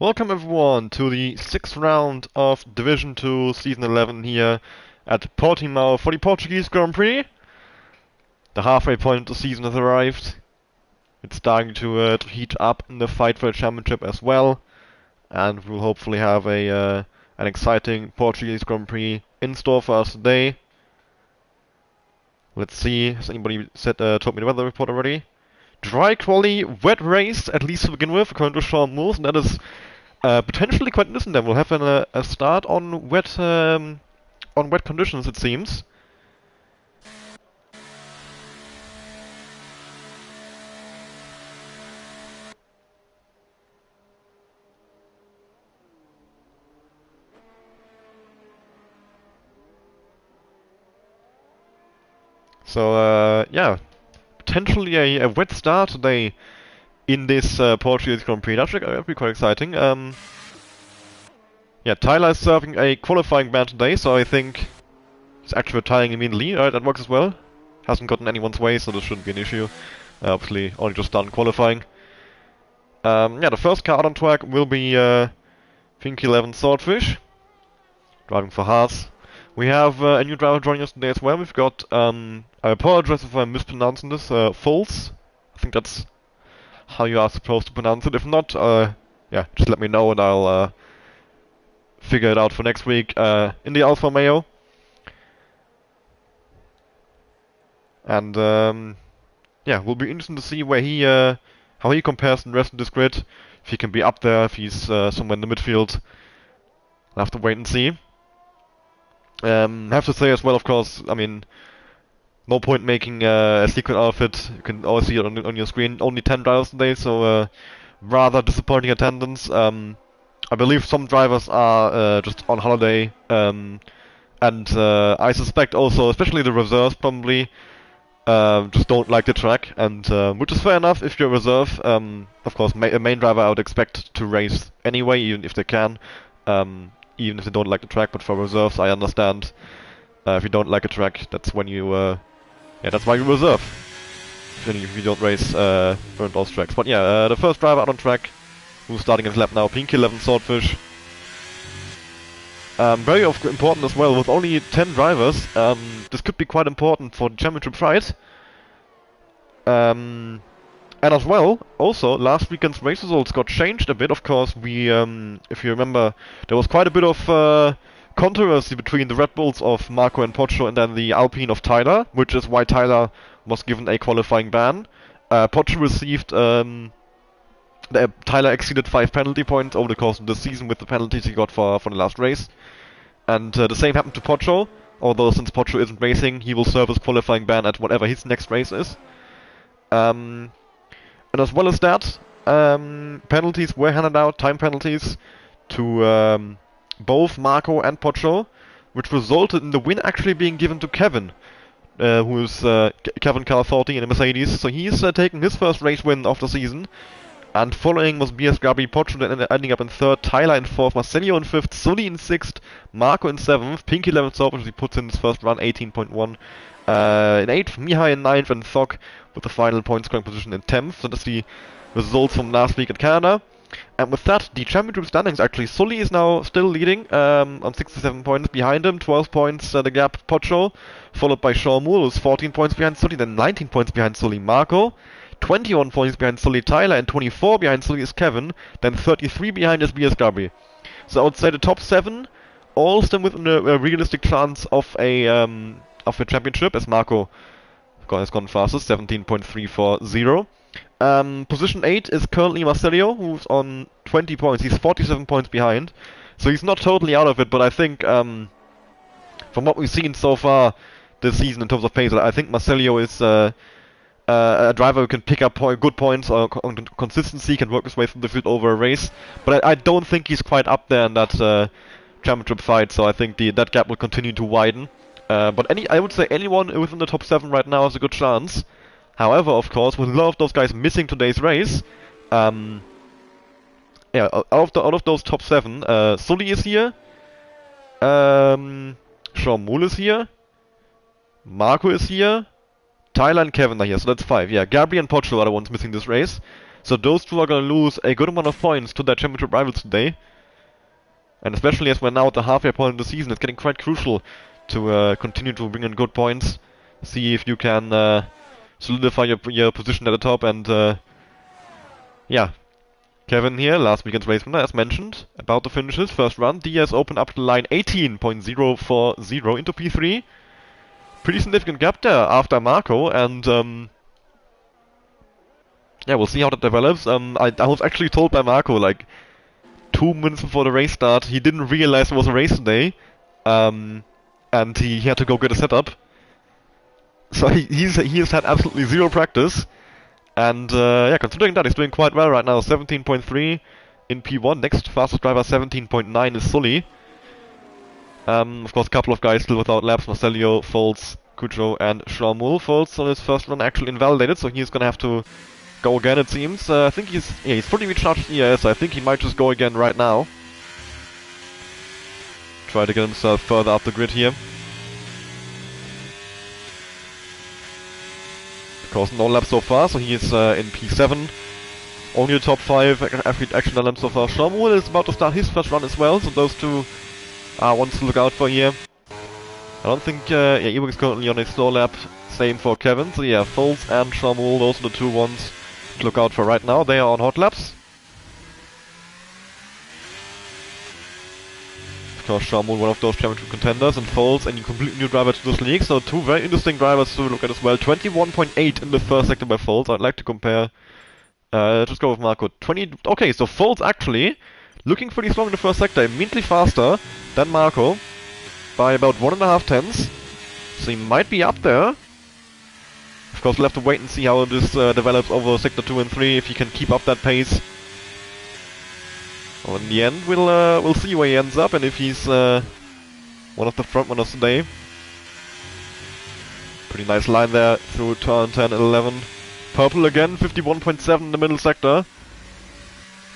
Welcome everyone to the 6th round of Division 2 Season 11 here at Portimao for the Portuguese Grand Prix. The halfway point of the season has arrived. It's starting to heat up in the fight for the championship as well. And we'll hopefully have an exciting Portuguese Grand Prix in store for us today. Let's see, has anybody told me the weather report already? Dry, quali, wet race, at least to begin with, according to Sean Moores, and that is potentially quite innocent. Then we'll have a start on wet conditions, it seems. So yeah, potentially a wet start today in this Portuguese Grand Prix. That'll be quite exciting. Yeah, Tyler is serving a qualifying ban today, so I think he's actually retiring immediately. Alright, that works as well. Hasn't gotten anyone's way, so this shouldn't be an issue. Obviously, only just done qualifying. Yeah, the first car out on track will be Pink 11 Swordfish, driving for Haas. We have a new driver joining us today as well. We've got, I apologize if I'm mispronouncing this, Foles. I think that's how you are supposed to pronounce it. If not, yeah, just let me know and I'll figure it out for next week in the Alfa Romeo. And yeah, will be interesting to see where how he compares to the rest of this grid. If he can be up there, if he's somewhere in the midfield. I'll have to wait and see. Have to say as well, of course, I mean, no point making a secret outfit. You can always see it on your screen. Only 10 drivers today, so rather disappointing attendance. I believe some drivers are just on holiday, and I suspect also, especially the reserves, probably just don't like the track, and which is fair enough if you're a reserve. Of course, a main driver I would expect to race anyway, even if they can. Even if they don't like the track, but for reserves, I understand. If you don't like a track, that's when you, yeah, that's why you reserve. If you don't race for those tracks. But yeah, the first driver out on track, who's starting his lap now, Pink 11 Swordfish. Very important as well, with only 10 drivers, this could be quite important for the championship fight. And as well, also, last weekend's race results got changed a bit. Of course, we, if you remember, there was quite a bit of controversy between the Red Bulls of Marco and Pocho and then the Alpine of Tyler, which is why Tyler was given a qualifying ban. Pocho received, Tyler exceeded 5 penalty points over the course of the season with the penalties he got for the last race. And the same happened to Pocho, although since Pocho isn't racing, he will serve his qualifying ban at whatever his next race is. And as well as that, penalties were handed out, time penalties, to both Marco and Pocho, which resulted in the win actually being given to Kevin, who is Kevin Car40 in a Mercedes. So he's taking his first race win of the season. And following was BS Gabi, Pocho then ending up in 3rd, Tyler in 4th, Marcelio in 5th, Sully in 6th, Marco in 7th, Pink 11 Swordfish, he puts in his first run, 18.1. In 8th, Mihai in 9th, and Thok with the final point scoring position in 10th. So that's the results from last week at Canada. And with that, the championship standings actually, Sully is now still leading on 67 points. Behind him, 12 points the gap, Pocho, followed by Sean Moore, who's 14 points behind Sully, then 19 points behind Sully, Marco. 21 points behind Sully, Tyler, and 24 behind Sully is Kevin, then 33 behind is BS Gabi. So I would say the top 7 all still within a realistic chance of a championship, as Marco has gone fastest, 17.340. Position 8 is currently Marcelio, who's on 20 points. He's 47 points behind, so he's not totally out of it, but I think from what we've seen so far this season in terms of pace, I think Marcelio is a driver who can pick up good points or consistency, can work his way through the field over a race. But I don't think he's quite up there in that championship fight, so I think that gap will continue to widen. But I would say anyone within the top 7 right now has a good chance. However, of course, with a lot of those guys missing today's race, yeah, out of those top 7, Sully is here, Sean Moore is here, Marco is here, Tyler and Kevin are here, so that's 5. Yeah, Gabri and Portugal are the ones missing this race. So those two are going to lose a good amount of points to their championship rivals today. And especially as we're now at the halfway point of the season, it's getting quite crucial to continue to bring in good points. See if you can solidify your position at the top. And yeah, Kevin here, last weekend's race winner, as mentioned, about to finish his first run. Diaz opened up the line 18.040 into P3. Pretty significant gap there after Marco, and yeah, we'll see how that develops. I was actually told by Marco, like, 2 minutes before the race start, he didn't realize it was a race today, and he had to go get a setup. So he has had absolutely zero practice, and yeah, considering that, he's doing quite well right now. 17.3 in P1. Next fastest driver 17.9 is Sully. Of course, a couple of guys still without laps: Marcelio, Foltz, Cucho, and Schaumul. Foltz on his first run actually invalidated, so he's gonna have to go again, it seems. I think he's fully recharged ES. I think he might just go again right now. Try to get himself further up the grid here. Of course, no laps so far, so he is in P7. Only the top 5 action laps so far. Schaumul is about to start his first run as well, so those two are ones to look out for here. I don't think, yeah, Ewing is currently on a slow lap. Same for Kevin, so yeah, Foltz and Schaumul, those are the two ones to look out for right now. They are on hot laps. Of course, Schaumul, one of those championship contenders, and Foltz, a completely new driver to this league, so two very interesting drivers to look at as well. 21.8 in the first sector by Foltz. I'd like to compare. Just go with Marco. 20. Okay, so Foltz actually looking pretty strong in the first sector, immediately faster than Marco by about 1.5 tenths. So he might be up there. Of course, we'll have to wait and see how this develops over Sector 2 and 3, if he can keep up that pace. Well, in the end, we'll see where he ends up, and if he's one of the front runners today. Pretty nice line there through turn 10 and 11. Purple again, 51.7 in the middle sector.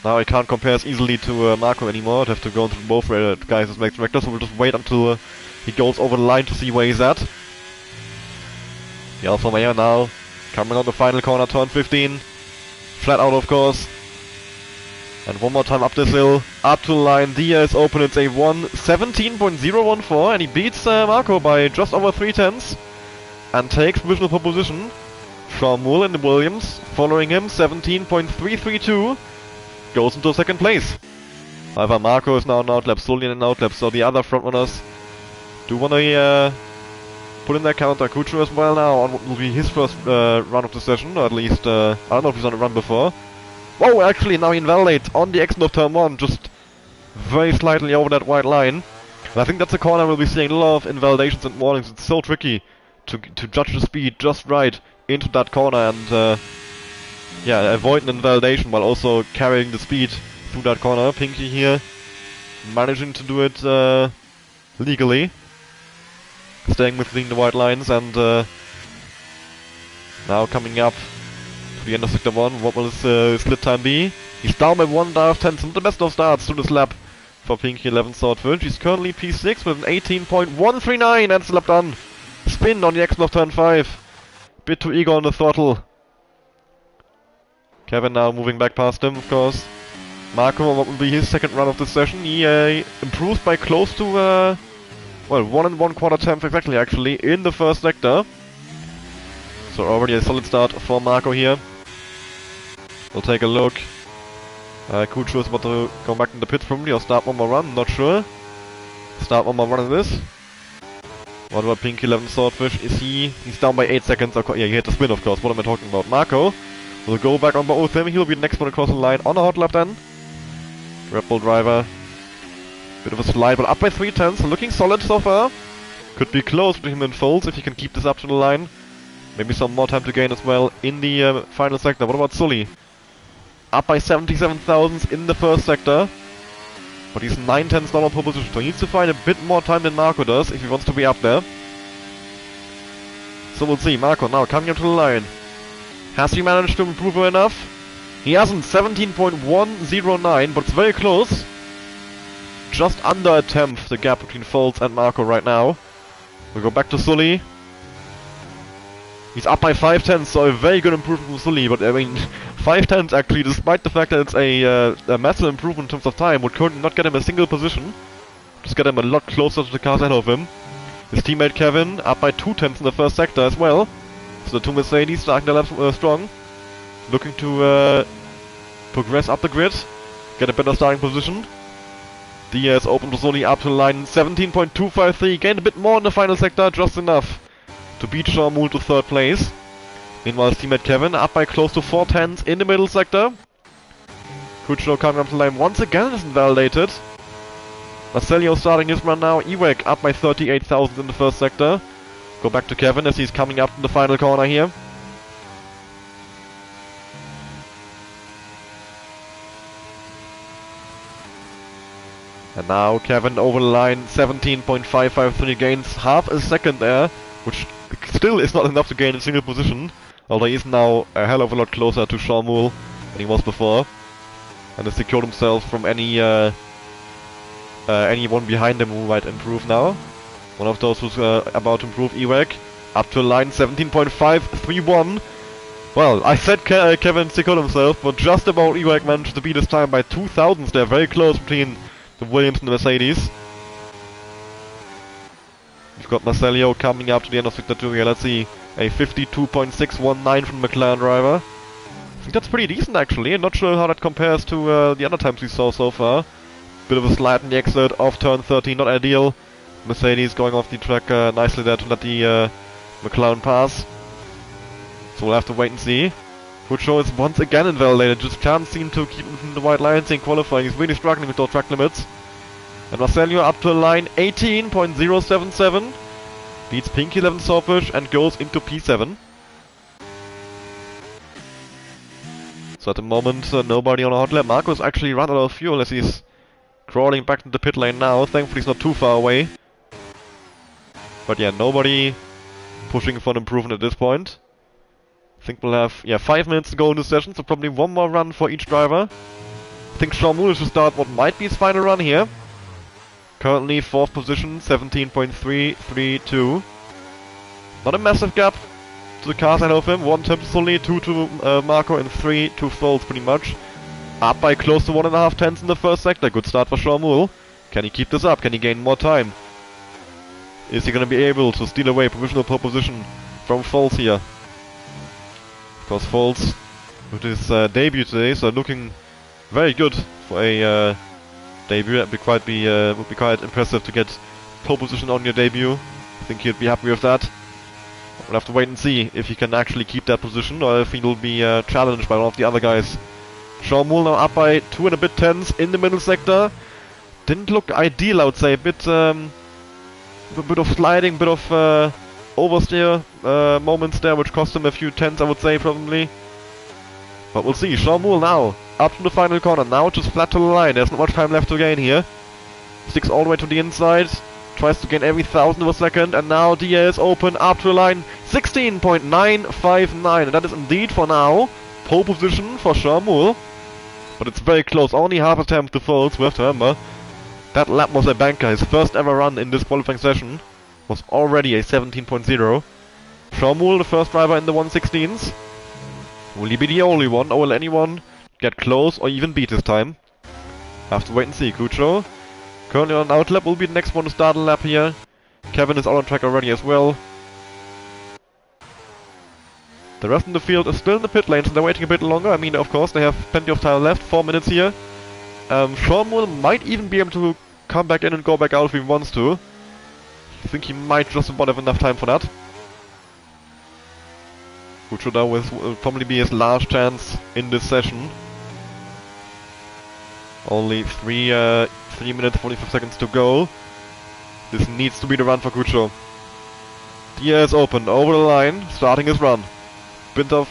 Now I can't compare as easily to Marco anymore. I'd have to go through both guys as max director, so we'll just wait until he goes over the line to see where he's at. The Alfa Romeo now coming on the final corner, turn 15. Flat out, of course. And one more time up this hill, up to the line. Diaz open, it's a 1:17.014, and he beats Marco by just over 3 tenths and takes provisional pole position. Schaumul in the Williams, following him, 17.332, goes into second place. However, Marco is now in outlap, Sully in outlap, so the other frontrunners do want to put in their counter. Cucho as well now on what will be his first run of the session, or at least, I don't know if he's on a run before. Whoa, actually now he invalidates on the exit of turn 1, just very slightly over that white line. And I think that's a corner we'll be seeing a lot of invalidations and warnings. It's so tricky to judge the speed just right into that corner and yeah, avoid an invalidation while also carrying the speed through that corner. Pinky here managing to do it legally, staying within the white lines, and now coming up to the end of sector 1. What will his split time be? He's down by 1.5 tenths, not the best of starts to this lap for Pinky 11 Swordfish. He's currently P6 with an 18.139. That's the lap done. Spin on the exit of turn 5. Bit too eager on the throttle. Kevin now moving back past him, of course. Marco, what will be his second run of this session? He improves by close to, well, 1 1/4 tenths exactly, actually, in the first sector. So already a solid start for Marco here. We'll take a look. Cucho is about to go back in the pits probably, or start one more run, not sure. Start one more run of this. What about Pinky 11 Swordfish? He's down by 8 seconds. Yeah, he hit the spin, of course. What am I talking about? Marco will go back on board with him. He'll be the next one across the line on a hot lap then. Red Bull driver. Bit of a slide, but up by 3 tenths. Looking solid so far. Could be close between him and Foltz if he can keep this up to the line. Maybe some more time to gain as well in the final sector. What about Sully? Up by 77 thousandths in the first sector. But he's 9 tenths down on pole position, so he needs to find a bit more time than Marco does if he wants to be up there. So we'll see. Marco now coming up to the line. Has he managed to improve enough? He hasn't. 17.109, but it's very close. Just under a tenth the gap between Foltz and Marco right now. We'll go back to Sully. He's up by 5/10, so a very good improvement from Sully, but I mean, 5/10 actually, despite the fact that it's a massive improvement in terms of time, would currently not get him a single position. Just get him a lot closer to the cars ahead of him. His teammate Kevin up by 2/10 in the first sector as well. So the two Mercedes starting their laps strong. Looking to progress up the grid, get a better starting position. Diaz open to Sully up to line 17.253, gained a bit more in the final sector, just enough to beat Shamul to third place. Meanwhile, his teammate Kevin up by close to 4/10 in the middle sector. Kuchno coming up to line once again isn't validated. Marcelio starting his run now. Ewek up by 38,000 in the first sector. Go back to Kevin as he's coming up in the final corner here. And now Kevin over the line, 17.553, gains half a second there, which still is not enough to gain a single position, although he is now a hell of a lot closer to Shamul than he was before, and has secured himself from anyone behind him who might improve now. One of those who's about to improve, Ewek, up to line 17.531. Well, I said Kevin secured himself, but just about Ewek managed to beat his time by 2 thousandths. They're very close between the Williams and the Mercedes. We've got Marcelio coming up to the end of sector 2 here. Let's see, a 52.619 from the McLaren driver. I think that's pretty decent actually. I'm not sure how that compares to the other times we saw so far. Bit of a slide in the exit off turn 13, not ideal. Mercedes going off the track nicely there to let the McLaren pass. So we'll have to wait and see. Puccio is once again invalidated, just can't seem to keep him from the white lines in qualifying. He's really struggling with those track limits. And Marcelio up to a line 18.077. Beats Pinky 11 Sawfish and goes into P7. So at the moment, nobody on a hot lap. Marco's actually run out of fuel as he's crawling back into the pit lane now. Thankfully he's not too far away. But yeah, nobody pushing for an improvement at this point. I think we'll have 5 minutes to go in this session, so probably one more run for each driver. I think Shamul should start what might be his final run here. Currently 4th position, 17.332. Not a massive gap to the cars ahead of him. 1 to Sully, 2 to Marco, and 3 to Foles pretty much. Up by close to 1.5 tenths in the first sector. Good start for Shamul. Can he keep this up? Can he gain more time? Is he going to be able to steal away provisional pole position from Foles here? Of course, Foles with his debut today, so looking very good for a debut. Would be quite impressive to get pole position on your debut. I think he'd be happy with that. We'll have to wait and see if he can actually keep that position, or if he'll be challenged by one of the other guys. Shamul now up by 2 and a bit tenths in the middle sector. Didn't look ideal, I would say. A bit of sliding, bit of oversteer moments there, which cost him a few tenths, I would say, probably. But we'll see. Shamul now up to the final corner. Now just flat to the line. There's not much time left to gain here. Sticks all the way to the inside. Tries to gain every thousandth of a second. And now Diaz open up to the line. 16.959. And that is indeed, for now, pole position for Shamul. But it's very close. Only half a tenth to Foles. We have to remember, that lap was a banker. His first ever run in this qualifying session was already a 17.0. Shamul, the first driver in the 116s. Will he be the only one, or will anyone get close or even beat his time? Have to wait and see. Kucho, currently on an out lap, will be the next one to start a lap here. Kevin is out on track already as well. The rest in the field is still in the pit lane, so they're waiting a bit longer. I mean, of course, they have plenty of time left, 4 minutes here. Shamul might even be able to come back in and go back out if he wants to. I think he might just about have enough time for that. Which will probably be his last chance in this session. Only 3 minutes 45 seconds to go. This needs to be the run for Kucho. Diaz open, over the line, starting his run. Bit of,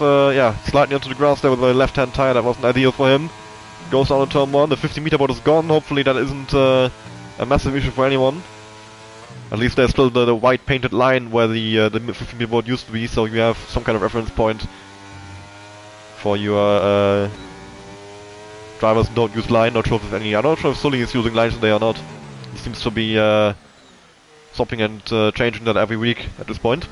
sliding onto the grass there with the left-hand tire. That wasn't ideal for him. Goes down to turn 1, the 50-meter board is gone. Hopefully that isn't a massive issue for anyone. At least there's still the white painted line where the 50-meter board used to be, so you have some kind of reference point for your drivers who don't use line. Not sure if there's any. I'm not sure if Sully is using line today or not. He seems to be stopping and changing that every week at this point.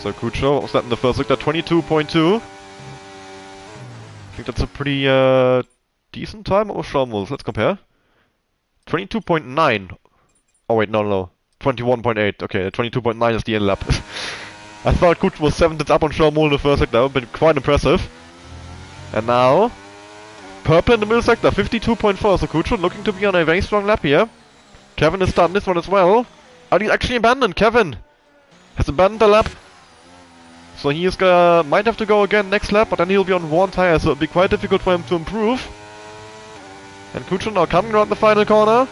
So Kucho, what was that in the first sector? 22.2. I think that's a pretty decent time. What was Schaumburg's? Let's compare. 22.9. Oh wait, no. 21.8. Okay, 22.9 is the end lap. I thought Kucho was 7 tenths up on Schaumburg in the first sector. That would have been quite impressive. And now, purple in the middle sector, 52.4. So Kucho looking to be on a very strong lap here. Kevin is starting this one as well. And he's actually abandoned. Kevin has abandoned the lap. So he is might have to go again next lap, but then he'll be on one tire, so it'll be quite difficult for him to improve. And Kucho now coming around the final corner.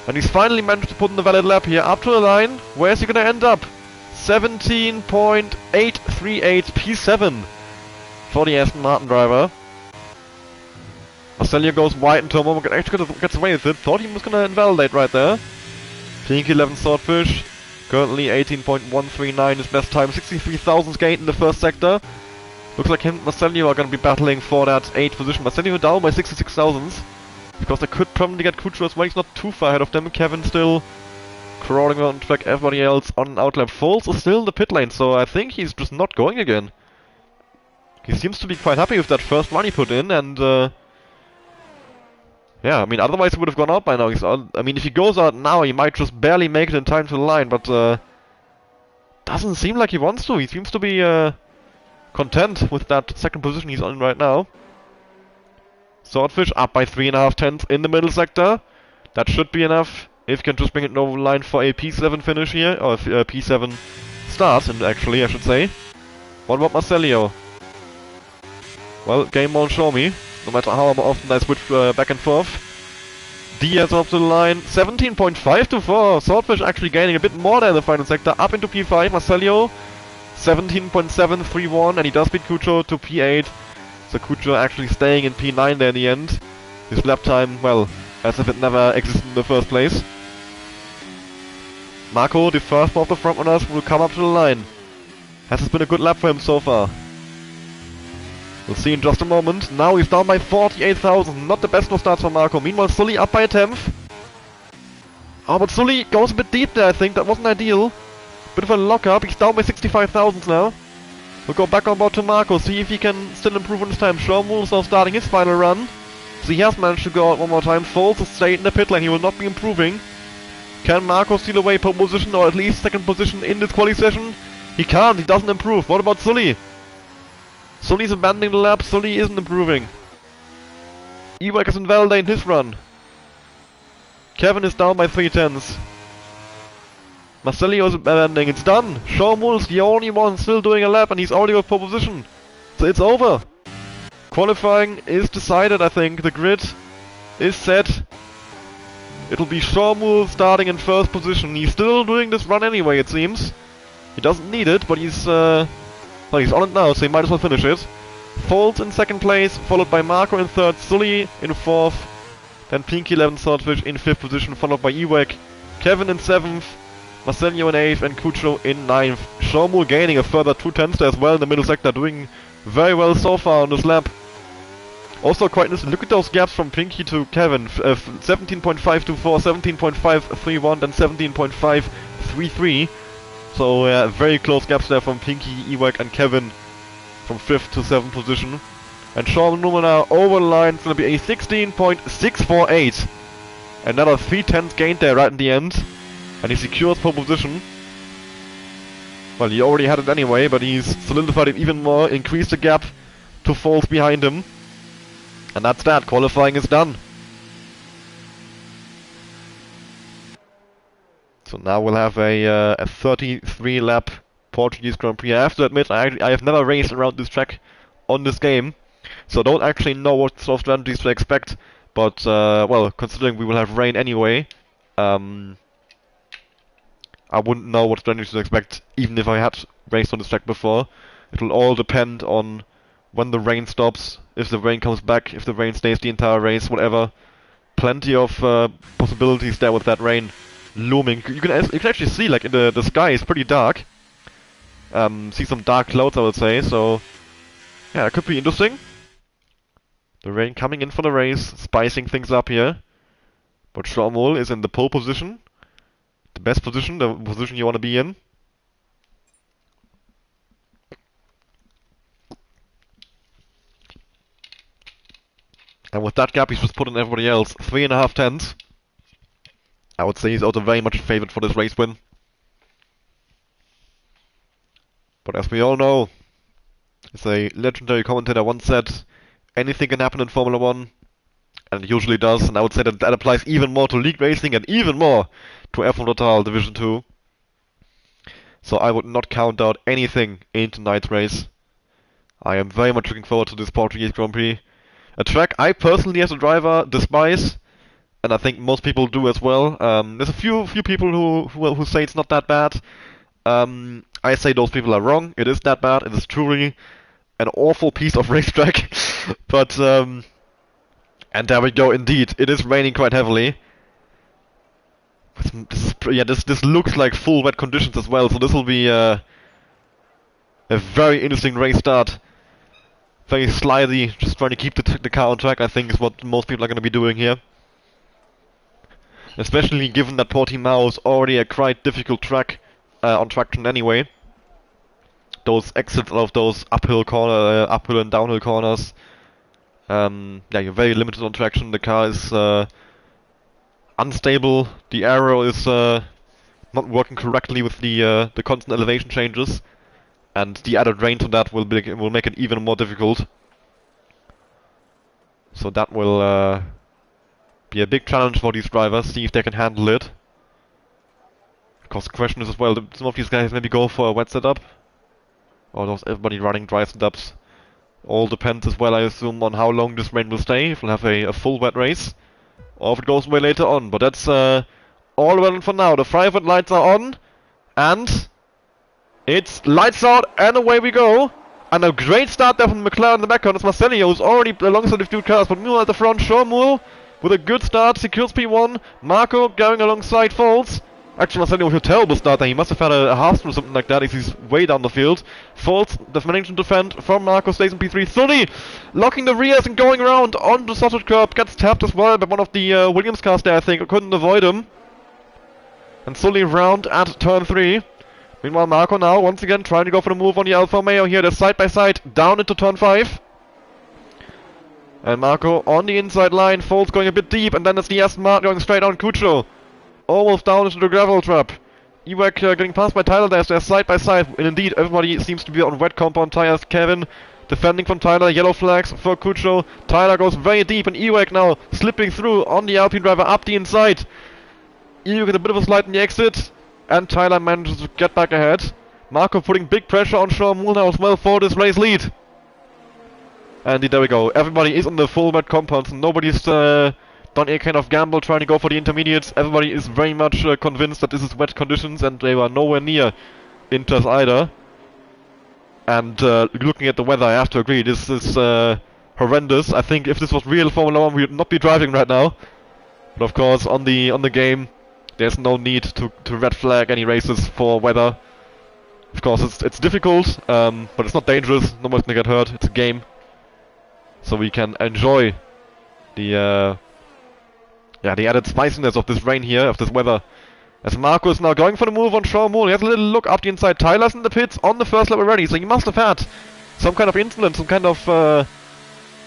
And he's finally managed to put in the valid lap here, up to the line. Where is he gonna end up? 17.838 P7 for the Aston Martin driver. Marcelio goes wide into a moment, actually gets away with it. Thought he was gonna invalidate right there. Pinky 11 Swordfish. Currently 18.139, his best time. 63 thousandths gained in the first sector. Looks like him and Marcelio are going to be battling for that 8th position. Marcelio down by 66 thousandths. Because they could probably get Kucho as well. He's not too far ahead of them. Kevin still crawling on track. Everybody else on an outlap. Foles is still in the pit lane, so I think he's just not going again. He seems to be quite happy with that first run he put in, and yeah, I mean, otherwise he would have gone out by now. I mean, if he goes out now, he might just barely make it in time to the line, but doesn't seem like he wants to. He seems to be content with that second position he's on right now. Swordfish up by 3.5 tenths in the middle sector. That should be enough if he can just bring it over the line for a P7 finish here, or a P7 start, and actually, I should say. What about Marcelio? Well, game won't show me. No matter how often I switch back and forth. Diaz up to the line. 17.524. Swordfish actually gaining a bit more there in the final sector. Up into P5. Marcelio 17.731. And he does beat Kucho to P8. So Kucho actually staying in P9 there in the end. His lap time, well, as if it never existed in the first place. Marco, the first of the front runners, will come up to the line. Has this been a good lap for him so far? We'll see in just a moment. Now he's down by 48,000. Not the best of starts for Marco. Meanwhile, Sully up by a 10th. Oh, but Sully goes a bit deep there, I think. That wasn't ideal. Bit of a lock-up. He's down by 65,000 now. We'll go back on board to Marco. See if he can still improve on his time. Schaumburg is now starting his final run. So he has managed to go out one more time. Foles has stayed in the pit lane. He will not be improving. Can Marco steal away pole position or at least second position in this quali session? He can't. He doesn't improve. What about Sully? Sully's abandoning the lap, Sully isn't improving. Ewek is invalidating his run. Kevin is down by 3 tenths. Marcelio is abandoning, it's done! Schaumburg is the only one still doing a lap and he's already with pole position. So it's over. Qualifying is decided, I think. The grid is set. It'll be Schaumburg starting in first position. He's still doing this run anyway, it seems. He doesn't need it, but he's well, he's on it now, so he might as well finish it. Foles in second place, followed by Marco in third, Sully in fourth, then Pinky 11 Swordfish in fifth position, followed by Ewek, Kevin in seventh, Marcelio in eighth, and Kucho in ninth. Schaumburg gaining a further 2 tenths there as well in the middle sector, doing very well so far on this lap. Also quite nice, look at those gaps from Pinky to Kevin, 17.524, 17.531, then 17.533. So very close gaps there from Pinky, Ewek and Kevin from 5th to 7th position. And Sean Newman now over the line, it's going to be a 16.648. Another 3 tenths gained there right in the end. And he secures pole position. Well, he already had it anyway, but he's solidified it even more, increased the gap to Foles behind him. And that's that, qualifying is done. So now we'll have a 33 lap Portuguese Grand Prix. I have to admit, I have never raced around this track on this game, so I don't actually know what sort of strategies to expect. But, well, considering we will have rain anyway, I wouldn't know what strategies to expect even if I had raced on this track before. It will all depend on when the rain stops, if the rain comes back, if the rain stays the entire race, whatever. Plenty of possibilities there with that rain looming. You can actually see, like, in the sky is pretty dark. See some dark clouds, I would say, so yeah, it could be interesting. The rain coming in for the race, spicing things up here. But Schaumburg is in the pole position. The best position, the position you want to be in. And with that gap he's just put on everybody else. 3.5 tenths. I would say he's also very much favored for this race win. But as we all know, as a legendary commentator once said, anything can happen in Formula 1, and it usually does, and I would say that that applies even more to League Racing and even more to F1 Total Division 2. So I would not count out anything in tonight's race. I am very much looking forward to this Portuguese Grand Prix. A track I personally as a driver despise, and I think most people do as well. There's a few people who say it's not that bad. I say those people are wrong. It is that bad. It is truly an awful piece of racetrack. But and there we go. Indeed, it is raining quite heavily. This looks like full wet conditions as well. So this will be a very interesting race start. Very slidey, just trying to keep the car on track, I think, is what most people are going to be doing here. Especially given that Portimao is already a quite difficult track on traction anyway. Those exits out of those uphill and downhill corners. Yeah, you're very limited on traction. The car is unstable. The aero is not working correctly with the constant elevation changes. And the added rain to that will make it even more difficult. So that will be a big challenge for these drivers, see if they can handle it. Of course, the question is as well, some of these guys maybe go for a wet setup. Or does everybody running dry setups? All depends as well, I assume, on how long this rain will stay, if we'll have a full wet race. Or if it goes away later on, but that's all relevant for now. The 5 lights are on, and it's lights out, and away we go. And a great start there from McLaren in the background. It's Marcello who's already alongside the few cars, but Mule at the front. Shormule with a good start, secures P1. Marco going alongside Foltz. Actually, Marcello with a terrible start there. He must have had a half or something like that as he's way down the field. Foltz, the managing to defend from Marco, stays in P3. Sully locking the rears and going around on the slotted curb. Gets tapped as well by one of the Williams cars there, I think. Couldn't avoid him. And Sully round at turn 3. Meanwhile, Marco now, once again, trying to go for the move on the Alfa Romeo here. They're side by side, down into turn 5. And Marco on the inside line, Foltz going a bit deep, and then it's the Aston Martin going straight on Cuccio. Almost down into the gravel trap. Ewek getting passed by Tyler there, so they're side by side. And indeed, everybody seems to be on wet compound tires. Kevin defending from Tyler, yellow flags for Cuccio. Tyler goes very deep, and Ewek now slipping through on the Alpine driver up the inside. Ewek with a bit of a slide in the exit. And Tyler manages to get back ahead. Marco putting big pressure on Shormule now as well for this race lead. And there we go. Everybody is on the full wet compounds. Nobody's done any kind of gamble trying to go for the intermediates. Everybody is very much convinced that this is wet conditions, and they were nowhere near Inters either. And looking at the weather, I have to agree, this is horrendous. I think if this was real Formula 1, we would not be driving right now. But of course, on the game, there's no need to red flag any races for weather. Of course, it's difficult, but it's not dangerous. Nobody's gonna get hurt. It's a game, so we can enjoy the added spiciness of this rain here, of this weather. As Marco is now going for the move on Shormule, he has a little look up the inside. Tyler's in the pits on the first lap already, so he must have had some kind of incident, some kind of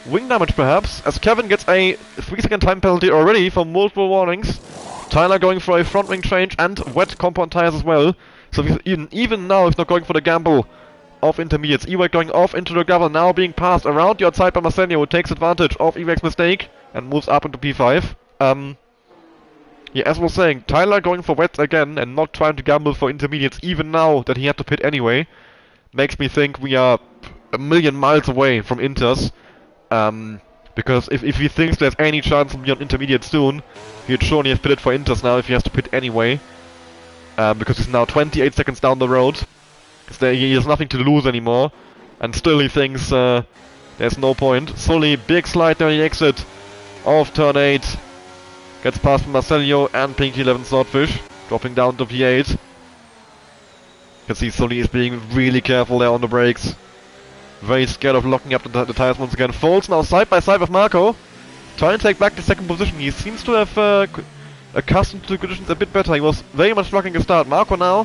wing damage perhaps. As Kevin gets a 3-second time penalty already for multiple warnings. Tyler going for a front wing change and wet compound tires as well. So even now he's not going for the gamble of intermediates. Ewek going off into the gravel, now being passed around the outside by Marcello, who takes advantage of Ewek's mistake and moves up into P5. Yeah, as I was saying, Tyler going for wets again and not trying to gamble for intermediates even now that he had to pit anyway, makes me think we are a million miles away from Inters. Because if he thinks there's any chance of being on intermediate soon, he'd surely have pitted for Inters now if he has to pit anyway. Because he's now 28 seconds down the road. He has nothing to lose anymore. And still he thinks there's no point. Sully, big slide down the exit of turn 8. Gets past Marcello and Pinky 11 Swordfish. Dropping down to P8. You can see Sully is being really careful there on the brakes. Very scared of locking up the tires once again. Foltz now side by side with Marco. Trying to take back the second position. He seems to have accustomed to the conditions a bit better. He was very much struggling to start. Marco now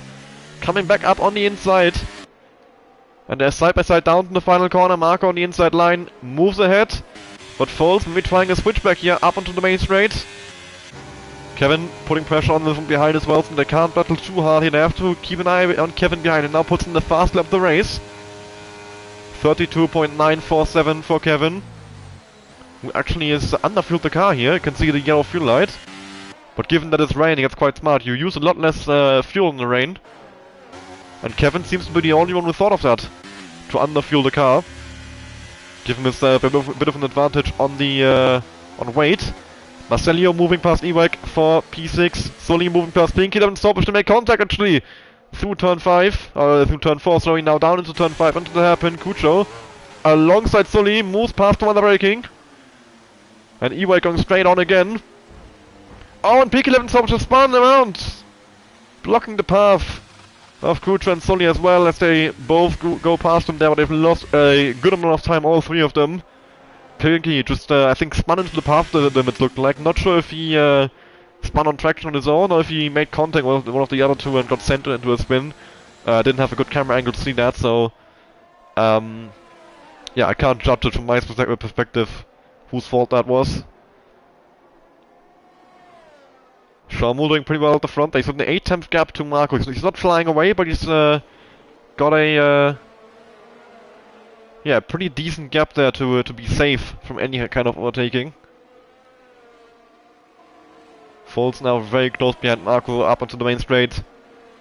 coming back up on the inside. And they're side by side down to the final corner. Marco on the inside line moves ahead. but Foles maybe trying a switchback here up onto the main straight. Kevin putting pressure on them from behind as well, so they can't battle too hard here. They have to keep an eye on Kevin behind, and now puts in the fast lap of the race. 32.947 for Kevin, who actually is underfueled the car here. You can see the yellow fuel light. But given that it's raining, it's quite smart. You use a lot less fuel in the rain. And Kevin seems to be the only one who thought of that, to underfuel the car. Giving himself a bit of an advantage on the on weight. Marcelio moving past Ewek for P6. Sully moving past Pinky. Doesn't stop to make contact actually. Through turn 5, through turn 4, sorry, now down into turn 5, into the hairpin. Cucho alongside Sully moves past him on the braking. And Ewek going straight on again. Oh, and Pinky 11 stops to spun around, blocking the path of Cucho and Sully as well, as they both go past him there, but they've lost a good amount of time, all three of them. Pinky just, I think, spun into the path of them, it looked like. Not sure if he spun on traction on his own, or if he made contact with one of the other two and got sent into a spin. Didn't have a good camera angle to see that, so... yeah, I can't judge it from my perspective whose fault that was. Sharmul doing pretty well at the front. He's got an 8-tenth gap to Marco. He's not flying away, but he's got a... yeah, pretty decent gap there to be safe from any kind of overtaking. Foles now very close behind Marco up onto the main straight.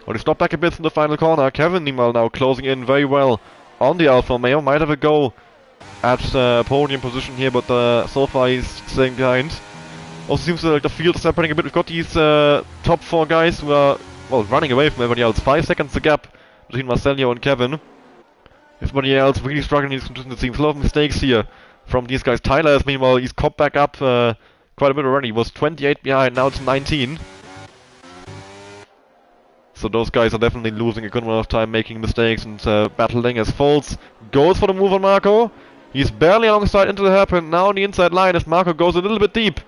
Well, he stopped back a bit in the final corner. Kevin meanwhile now closing in very well on the Alfa Romeo. Might have a go at podium position here, but so far he's staying behind. Also seems like the field is separating a bit. We've got these top 4 guys who are, well, running away from everybody else. 5 seconds the gap between Marcelio and Kevin. Everybody else really struggling in these conditions. It seems a lot of mistakes here from these guys. Tyler is meanwhile, he's caught back up quite a bit already. He was 28 behind, now it's 19. So those guys are definitely losing a good amount of time, making mistakes and battling as Foles goes for the move on Marco. He's barely alongside into the hairpin, now on the inside line as Marco goes a little bit deep.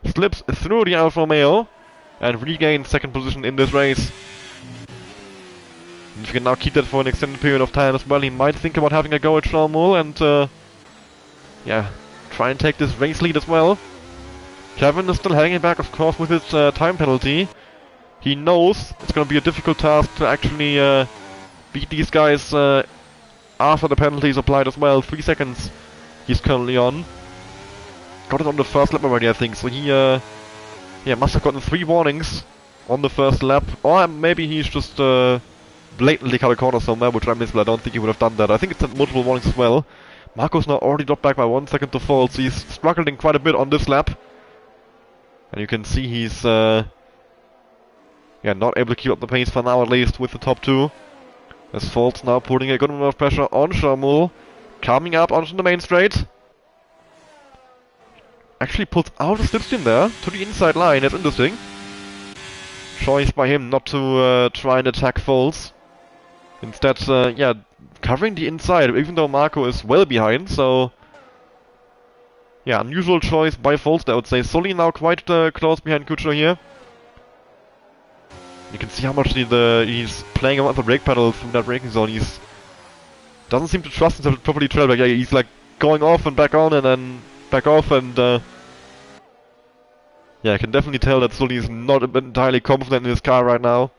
Slips through the Alfa Romeo and regains second position in this race. And if you can now keep that for an extended period of time as well, he might think about having a go at Sharmul and yeah, try and take this race lead as well. Kevin is still hanging back, of course, with his time penalty. He knows it's going to be a difficult task to actually beat these guys after the penalty is applied as well. 3 seconds he's currently on. Got it on the first lap already, I think, so he yeah, must have gotten 3 warnings on the first lap. Or maybe he's just blatantly cut a corner somewhere, which I missed, but I don't think he would have done that. I think it's multiple warnings as well. Marco's now already dropped back by 1 second to fall, so he's struggling quite a bit on this lap. And you can see he's yeah, not able to keep up the pace for now, at least, with the top 2. As Foles now putting a good amount of pressure on Sharmul, coming up onto the main straight. Actually pulls out of slipstream there, to the inside line, that's interesting. Choice by him not to try and attack Foles. Instead, yeah, covering the inside, even though Marco is well behind, so... yeah, unusual choice by Foles there, I would say. Sully now quite close behind Cucho here. You can see how much he's playing around the brake pedal from that braking zone. He's doesn't seem to trust himself to properly trail back. Yeah, he's like going off and back on and then back off and yeah, I can definitely tell that Sully is not entirely confident in his car right now.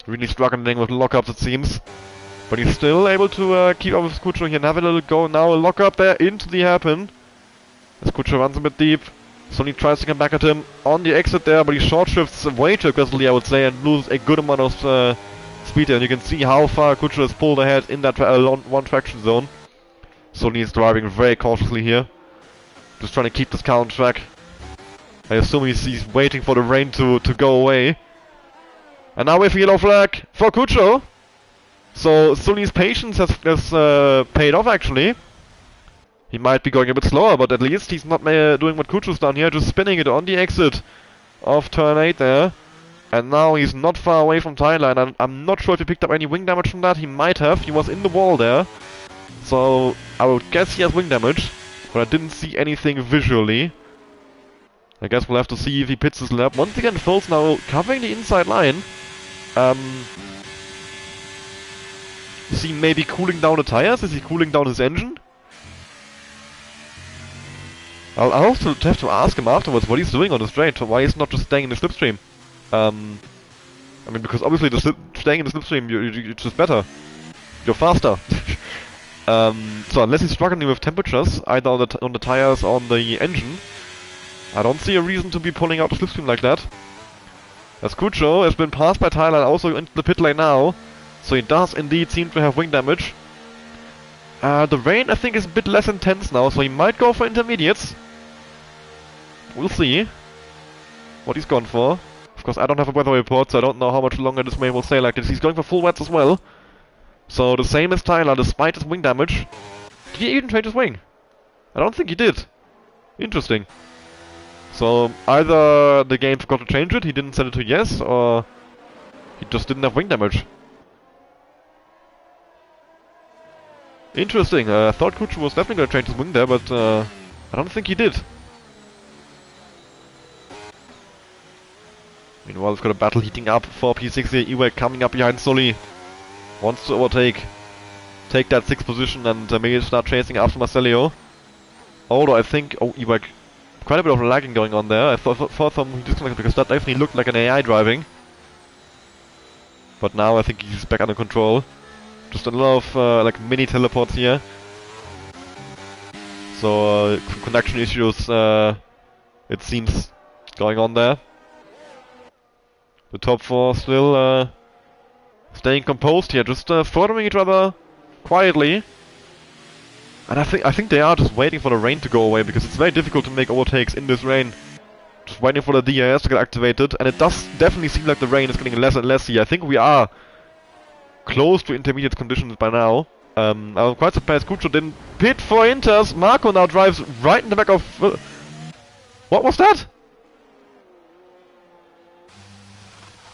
Really struggling with lockups, it seems. But he's still able to keep up with Cucho here and have a little go. Now a lockup there into the hairpin. As Cucho runs a bit deep. Sully tries to come back at him on the exit there, but he short shifts way too aggressively, I would say, and loses a good amount of speed there. And you can see how far Cucho has pulled ahead in that one traction zone. Sully is driving very cautiously here. Just trying to keep this car on track. I assume he's waiting for the rain to go away. And now we have a yellow flag for Cucho. So Sully's patience has paid off, actually. He might be going a bit slower, but at least he's not doing what Cucho's done here, just spinning it on the exit of turn 8 there. And now he's not far away from Tyler, and I'm not sure if he picked up any wing damage from that. He might have. He was in the wall there. So I would guess he has wing damage, but I didn't see anything visually. I guess we'll have to see if he pits his lap. Once again, Foles now covering the inside line. Is he maybe cooling down the tires? Is he cooling down his engine? I'll also have to ask him afterwards what he's doing on the straight, why he's not just staying in the slipstream. I mean, because obviously staying in the slipstream, you're just better. You're faster. So unless he's struggling with temperatures, either on the tires or on the engine, I don't see a reason to be pulling out the slipstream like that. Escucho has been passed by Tyler and also into the pit lane now, so he does indeed seem to have wing damage. The rain I think is a bit less intense now, so he might go for intermediates. We'll see what he's gone for. Of course I don't have a weather report, so I don't know how much longer this rain will stay like this. He's going for full wets as well. So the same as Tyler, despite his wing damage. Did he even change his wing? I don't think he did. Interesting. So either the game forgot to change it, he didn't set it to yes, or he just didn't have wing damage. Interesting. I thought Kuchu was definitely going to change his wing there, but I don't think he did. Meanwhile, we've got a battle heating up for P6 here. Ewek coming up behind Sully. Wants to overtake. Take that 6th position and maybe start chasing after Marcelio. Although I think... Oh, Ewek. Quite a bit of lagging going on there. I thought some disconnected because that definitely looked like an AI driving. But now I think he's back under control. Just a lot of like mini teleports here. So connection issues it seems going on there. The top 4 still staying composed here, just following each other quietly. And I think they are just waiting for the rain to go away, because it's very difficult to make overtakes in this rain. Just waiting for the DRS to get activated, and it does definitely seem like the rain is getting less and less here. I think we are close to intermediate conditions by now. I'm quite surprised Kucho didn't pit for Inters. Marco now drives right in the back of... What was that?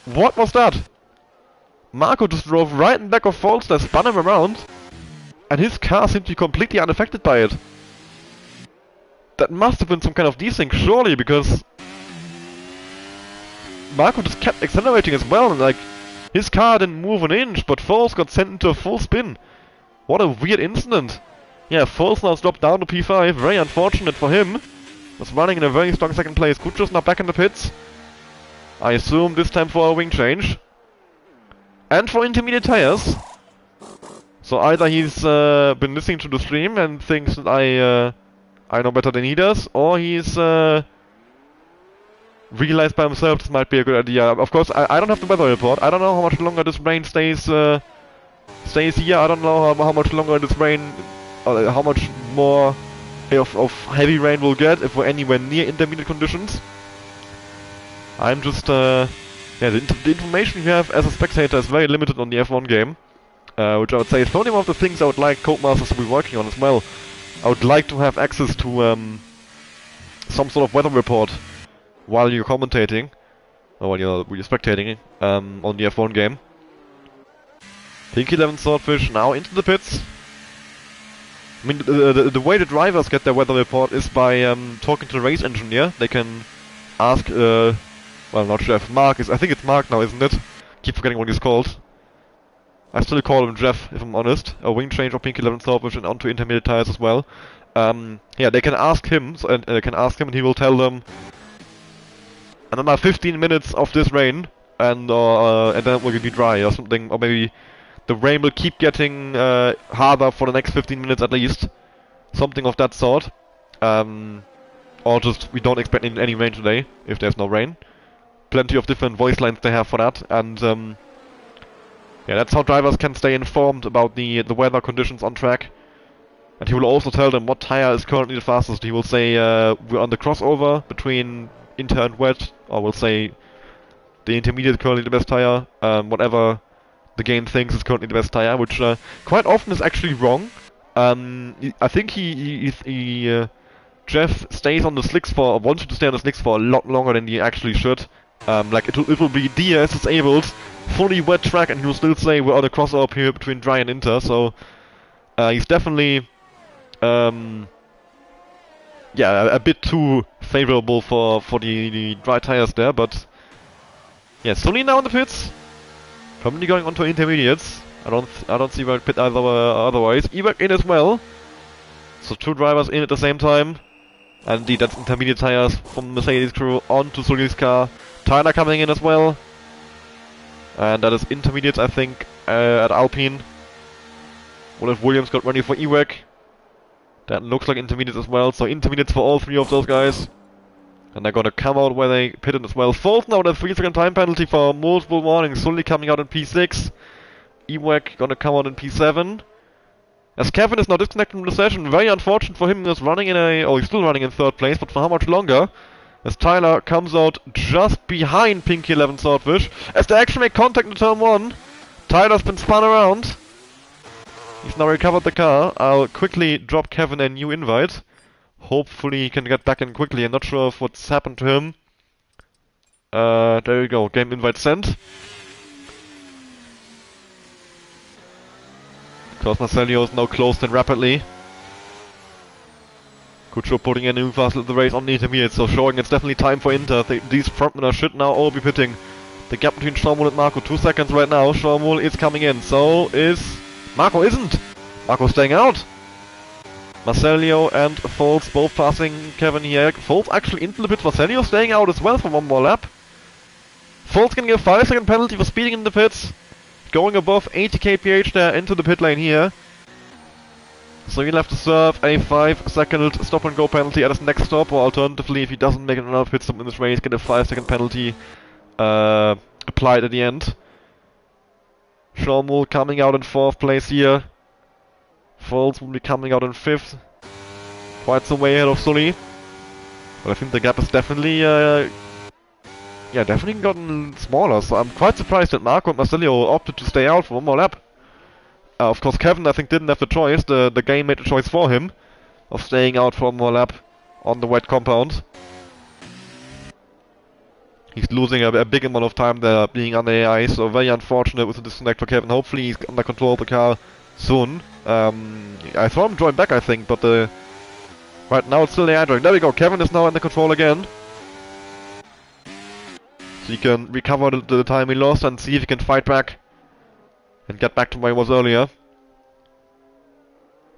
What was that? Marco just drove right in the back of Falster, spun him around, and his car seemed to be completely unaffected by it. That must have been some kind of desync, surely, because Marco just kept accelerating as well, and like, his car didn't move an inch, but Foles got sent into a full spin. What a weird incident. Yeah, Foles now dropped down to P5, very unfortunate for him. Was running in a very strong second place. Kucho's now back in the pits. I assume this time for a wing change. And for intermediate tires. So either he's been listening to the stream and thinks that I know better than he does, or he's realized by himself this might be a good idea. Of course, I don't have the weather report. I don't know how much longer this rain stays here. I don't know how much longer this rain, how much more of heavy rain we'll get if we're anywhere near intermediate conditions. I'm just, yeah, the information you have as a spectator is very limited on the F1 game. Which I would say is probably one of the things I would like Codemasters to be working on as well. I would like to have access to some sort of weather report while you're commentating, or while you're spectating on the F1 game. Pink 11 Swordfish now into the pits. I mean, the way the drivers get their weather report is by talking to the race engineer. They can ask, well, not Jeff, Mark is, I think it's Mark now, isn't it? Keep forgetting what he's called. I still call him Jeff, if I'm honest. A wing change of Pink 11 Swordfish and onto intermediate tires as well. Yeah, they can ask him, and he will tell them another 15 minutes of this rain, and then it will be dry or something, or maybe the rain will keep getting harder for the next 15 minutes at least. Something of that sort. Or just, we don't expect any rain today, if there's no rain. Plenty of different voice lines they have for that, and yeah, that's how drivers can stay informed about the weather conditions on track. And he will also tell them what tire is currently the fastest. He will say we're on the crossover between inter and wet, or will say the intermediate is currently the best tire, whatever the game thinks is currently the best tire, which quite often is actually wrong. I think Jeff stays on the slicks for, or wants to stay on the slicks for a lot longer than he actually should. Like it will be DRS disabled, fully wet track, and he will still say we're on a crossover here between dry and inter. So he's definitely yeah, a bit too favorable for the dry tires there. But yeah, Sully now in the pits, probably going on to intermediates. I don't see where pit otherwise. Ewek in as well. So two drivers in at the same time. And indeed, that's intermediate tires from the Mercedes crew onto Sully's car. Tyler coming in as well. And that is intermediate, I think, at Alpine. What if Williams got ready for EWEC? That looks like intermediate as well. So intermediates for all three of those guys. And they're gonna come out where they pitted as well. Fourth now, the 3-second time penalty for multiple warnings. Sully coming out in P6. EWEC gonna come out in P7. As Kevin is now disconnected from the session, very unfortunate for him. He was running in he's still running in third place, but for how much longer? As Tyler comes out just behind Pinky 11 Swordfish. As they actually make contact in turn 1. Tyler's been spun around. He's now recovered the car. I'll quickly drop Kevin a new invite. Hopefully he can get back in quickly. I'm not sure of what's happened to him. There you go. Game invite sent. Because Marcelio is now closed in rapidly. Kucho putting in a new fast the race on the intermediate, so showing it's definitely time for Inter. These frontmen should now all be pitting. The gap between Schormul and Marco, 2 seconds right now. Schormul is coming in, so is... Marco isn't! Marco staying out! Marcelio and Foltz both passing Kevin here. Foltz actually into the pits. Marcelio staying out as well for one more lap. Foltz can get a 5-second penalty for speeding in the pits. Going above 80 kph there into the pit lane here. So he'll have to serve a 5-second stop and go penalty at his next stop, or alternatively, if he doesn't make another pit stop in this race, get a 5-second penalty applied at the end. Schormul coming out in 4th place here. Foltz will be coming out in 5th. Quite some way ahead of Sully. But I think the gap is definitely, definitely gotten smaller. So I'm quite surprised that Marco and Marcelio opted to stay out for one more lap. Of course, Kevin, I think, didn't have the choice. The game made the choice for him of staying out for one more lap on the wet compound. He's losing a big amount of time there being under AI, so very unfortunate with the disconnect for Kevin. Hopefully he's under control of the car soon. I saw him join back, I think, but right now it's still AI joining. There we go, Kevin is now under control again. So he can recover the time he lost and see if he can fight back and get back to where he was earlier.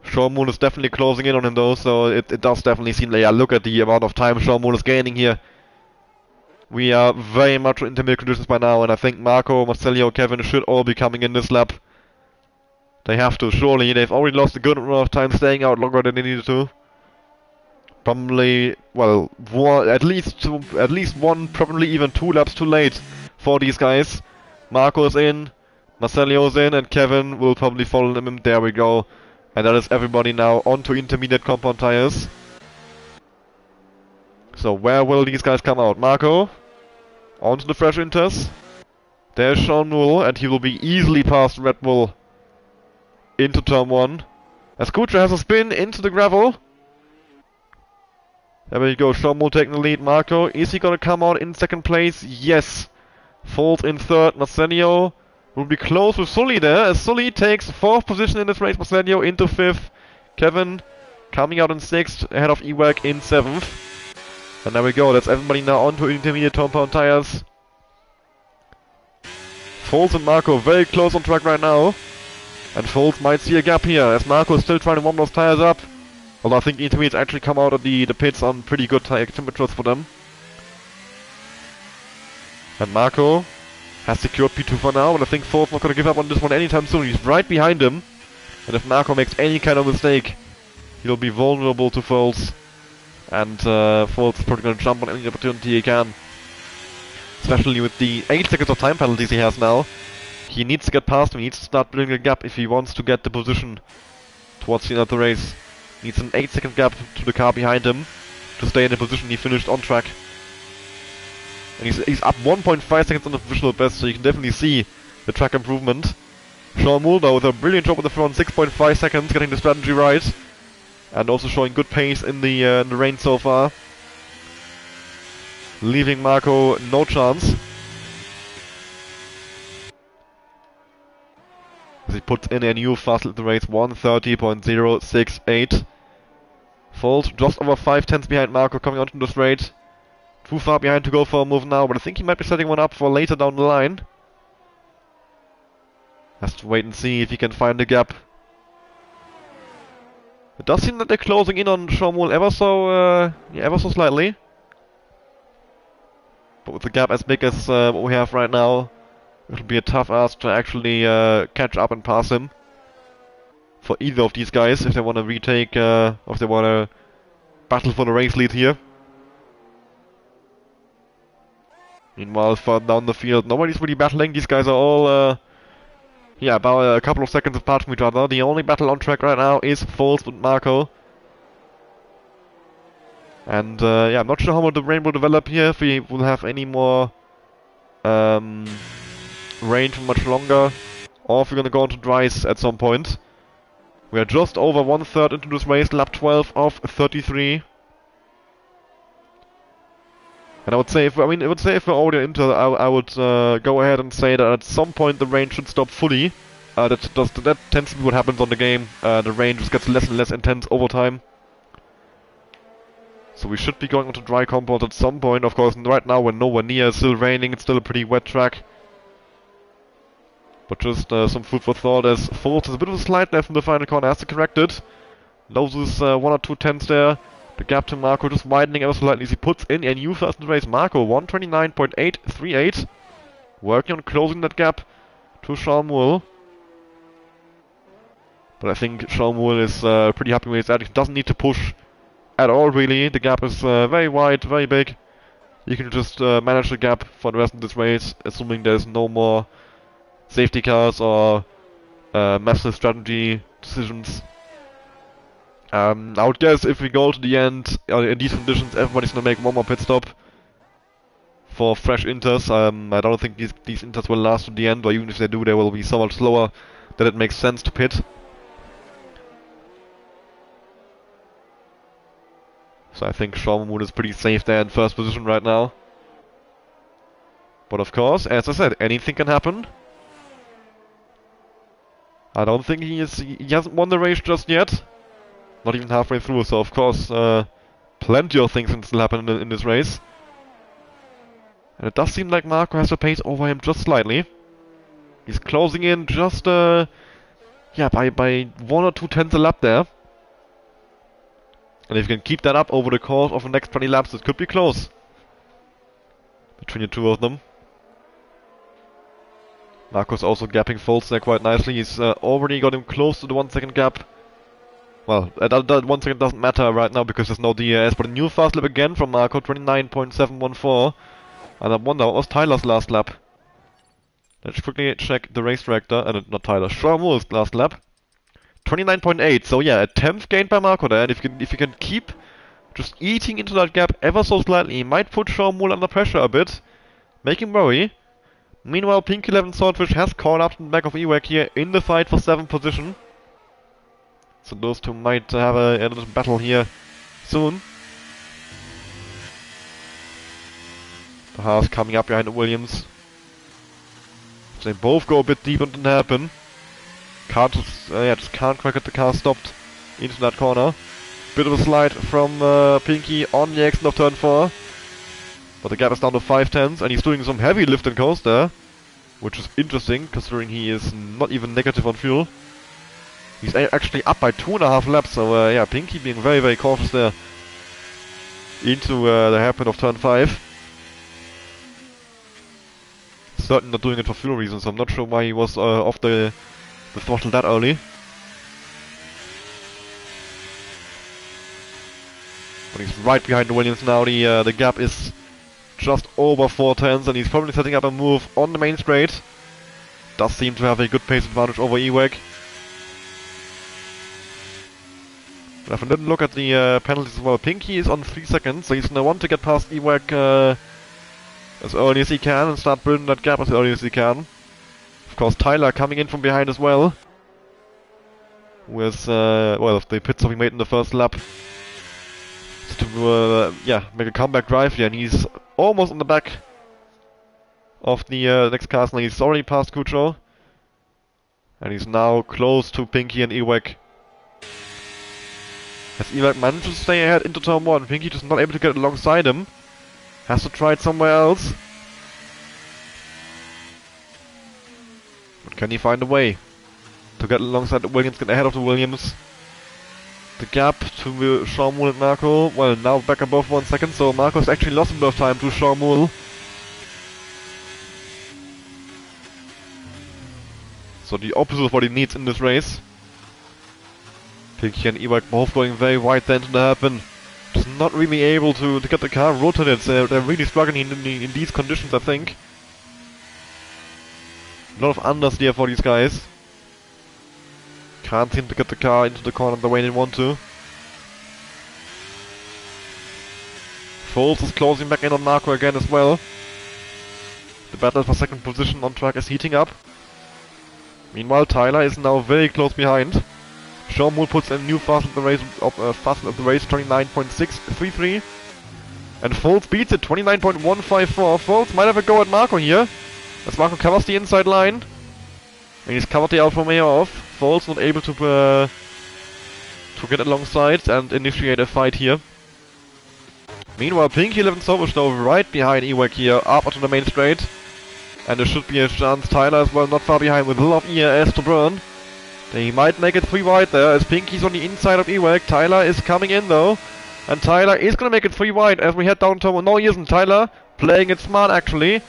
Schormul is definitely closing in on him though, so it does definitely seem like, yeah, look at the amount of time Schormul is gaining here. We are very much in intermediate conditions by now, and I think Marco, Marcelio, Kevin should all be coming in this lap. They have to, surely. They've already lost a good amount of time staying out longer than they needed to. Probably, well, at least one, probably even 2 laps too late for these guys. Marco's in, Marcelio's in, and Kevin will probably follow them in. There we go. And that is everybody now onto intermediate compound tires. So where will these guys come out? Marco, onto the fresh Inters. There's Schormul, and he will be easily past Red Bull into turn 1. As Kucha has a spin into the gravel. There we go, Schormul taking the lead. Marco, is he gonna come out in 2nd place? Yes. Foltz in 3rd. Marcelio will be close with Sully there, as Sully takes 4th position in this race. Marcelio into 5th. Kevin coming out in 6th, ahead of EWEC in 7th. And there we go, that's everybody now onto intermediate compound tires. Foltz and Marco very close on track right now. And Foltz might see a gap here, as Marco is still trying to warm those tires up. Although I think the intermediates actually come out of the pits on pretty good tire temperatures for them. And Marco has secured P2 for now, and I think Foltz not going to give up on this one anytime soon. He's right behind him. And if Marco makes any kind of mistake, he'll be vulnerable to Foltz. And Foltz is probably going to jump on any opportunity he can. Especially with the 8 seconds of time penalties he has now. He needs to get past him, he needs to start building a gap if he wants to get the position towards the end of the race. Needs an 8-second gap to the car behind him to stay in the position he finished on track. And he's up 1.5 seconds on the provisional best, so you can definitely see the track improvement. Schormul though with a brilliant job with the front, 6.5 seconds, getting the strategy right. And also showing good pace in the rain so far. Leaving Marco no chance. As he puts in a new fast lap the race, 1:30.068. Foltz just over 5/10 behind Marco coming onto the straight. Too far behind to go for a move now, but I think he might be setting one up for later down the line. Has to wait and see if he can find a gap. It does seem that they're closing in on Shomul ever so slightly. But with the gap as big as what we have right now, it'll be a tough ask to actually catch up and pass him. For either of these guys, if they want to retake, or if they want to battle for the race lead here. Meanwhile, further down the field, nobody's really battling. These guys are all, yeah, about a couple of seconds apart from each other. The only battle on track right now is Foles with Marco. And, yeah, I'm not sure how the rain will develop here, if we will have any more rain for much longer, or if we're gonna go into dries at some point. We are just over 1/3 into this race, lap 12 of 33. And I would say, if we're already into, I would go ahead and say that at some point the rain should stop fully. That tends to be what happens on the game. The rain just gets less and less intense over time. So we should be going into dry compound at some point. Of course, right now we're nowhere near. It's still raining. It's still a pretty wet track. But just some food for thought as Foles has a bit of a slide left in the final corner. Has to correct it. Loses 1 or 2 tenths there. The gap to Marco just widening ever so slightly as he puts in a new first in the race. Marco 129.838. Working on closing that gap to Shomul. But I think Shomul is pretty happy with his attitude. Doesn't need to push at all, really. The gap is very wide, very big. You can just manage the gap for the rest of this race, assuming there's no more safety cars or massive strategy decisions. I would guess if we go to the end, in these conditions, everybody's gonna make one more pit stop for fresh inters. I don't think these inters will last to the end, or even if they do, they will be so much slower that it makes sense to pit. So I think Shomul is pretty safe there in first position right now. But of course, as I said, anything can happen. I don't think he hasn't won the race just yet. Not even halfway through, so of course, plenty of things can still happen in this race. And it does seem like Marco has the pace over him just slightly. He's closing in just, yeah, by 1 or 2 tenths a lap there. And if you can keep that up over the course of the next 20 laps, it could be close between the two of them. Marco's also gapping Foles there quite nicely. He's already got him close to the 1 second gap. Well, that 1 second doesn't matter right now because there's no DRS, but a new fast lap again from Marco, 29.714. And I wonder, what was Tyler's last lap? Let's quickly check the race director, not Tyler, Shomul's last lap. 29.8, so yeah, a 10th gained by Marco there, and if you can keep just eating into that gap ever so slightly, he might put Shomul under pressure a bit, make him worry. Meanwhile, Pink 11 Swordfish has caught up to the back of Ewek here in the fight for 7th position. So those two might have a little battle here soon. The Haas coming up behind the Williams. They both go a bit deep and didn't happen. Just can't quite get the car stopped into that corner. Bit of a slide from Pinky on the exit of turn 4. But the gap is down to 5 tenths, and he's doing some heavy lift and coast there. Which is interesting, considering he is not even negative on fuel. He's actually up by 2.5 laps, so yeah, Pinky being very, very cautious there. Into the hairpin of turn 5. Certainly not doing it for fuel reasons, so I'm not sure why he was off the throttle that early. But he's right behind the Williams now. The gap is just over 4 tenths, and he's probably setting up a move on the main straight. Does seem to have a good pace advantage over Ewek. But if I didn't look at the penalties as well, Pinky is on 3 seconds, so he's gonna want to get past Ewek as early as he can and start building that gap as early as he can. Of course, Tyler coming in from behind as well. With, well, the pit stop he made in the first lap. To, yeah, make a comeback drive here, and he's almost on the back of the next car. Now he's already past Kucho. And he's now close to Pinky and Ewek. As Ewek manages to stay ahead into turn 1, Pinky just not able to get alongside him. Has to try it somewhere else. But can he find a way to get alongside the Williams, get ahead of the Williams? The gap to Schaumul and Marco, well, now back above 1 second, so Marco's actually lost a bit of time to Schaumul. So the opposite of what he needs in this race. Pinky and Ewek both going very wide then to the hairpin. Just not really able to get the car rotated. They're really struggling in these conditions, I think. A lot of understeer for these guys. Can't seem to get the car into the corner the way they want to. Foles is closing back in on Marco again as well. The battle for second position on track is heating up. Meanwhile, Tyler is now very close behind. Schaumul puts a new fast at the race, 29.633. And Foles beats it, 29.154. Foles might have a go at Marco here, as Marco covers the inside line. And he's covered the Alfa Romeo off. Foles not able to get alongside and initiate a fight here. Meanwhile, Pinky 11 Sovish though right behind Ewek here, up onto the main straight. And there should be a chance. Tyler as well, not far behind with a lot of ERS to burn. They might make it 3 wide there, as Pinky's on the inside of Ewek. Tyler is coming in though. And Tyler is gonna make it 3 wide as we head down turbo. No, he isn't. Tyler playing it smart actually.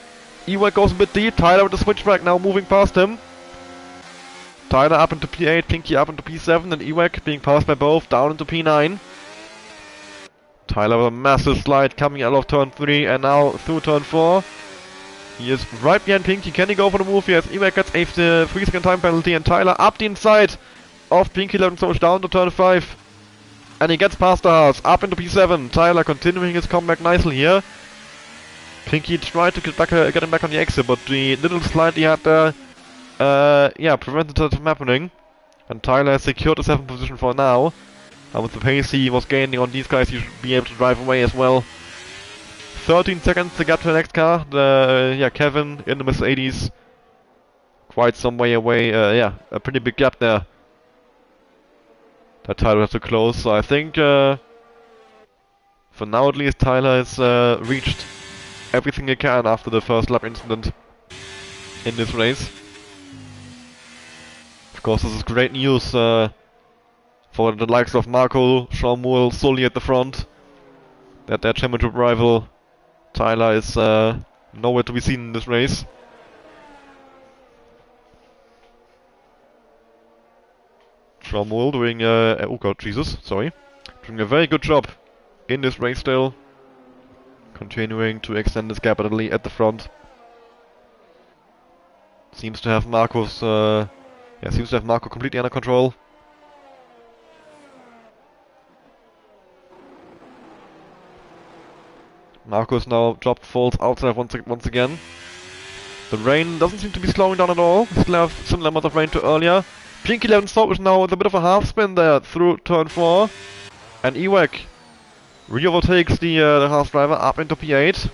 Ewek goes a bit deep. Tyler with the switchback now moving past him. Tyler up into P8, Pinky up into P7, and Ewek being passed by both down into P9. Tyler with a massive slide coming out of turn 3 and now through turn 4. He is right behind Pinky. Can he go for the move? Yes, Ewek gets a 3-second time penalty, and Tyler up the inside of Pinky 11 so down to turn 5. And he gets past the house, up into P7. Tyler continuing his comeback nicely here. Pinky tried to get him back on the exit, but the little slide he had there, prevented that from happening. And Tyler has secured the 7th position for now. And with the pace he was gaining on these guys, he should be able to drive away as well. 13 seconds to get to the next car. Kevin in the Mercedes. Quite some way away. A pretty big gap there that Tyler has to close. So I think, for now at least, Tyler has reached everything he can after the first lap incident in this race. Of course, this is great news for the likes of Marco, Schaumul, Sully at the front. That their championship rival Tyler is nowhere to be seen in this race. Schaumul doing doing a very good job in this race still, continuing to extend his gap at the front. Seems to have Marco completely under control. Marco's now dropped Foles outside once again. The rain doesn't seem to be slowing down at all. We still have similar amount of rain to earlier. Pinky 11 stop is now with a bit of a half spin there through turn 4. And Ewek re-overtakes the Haas driver up into P8.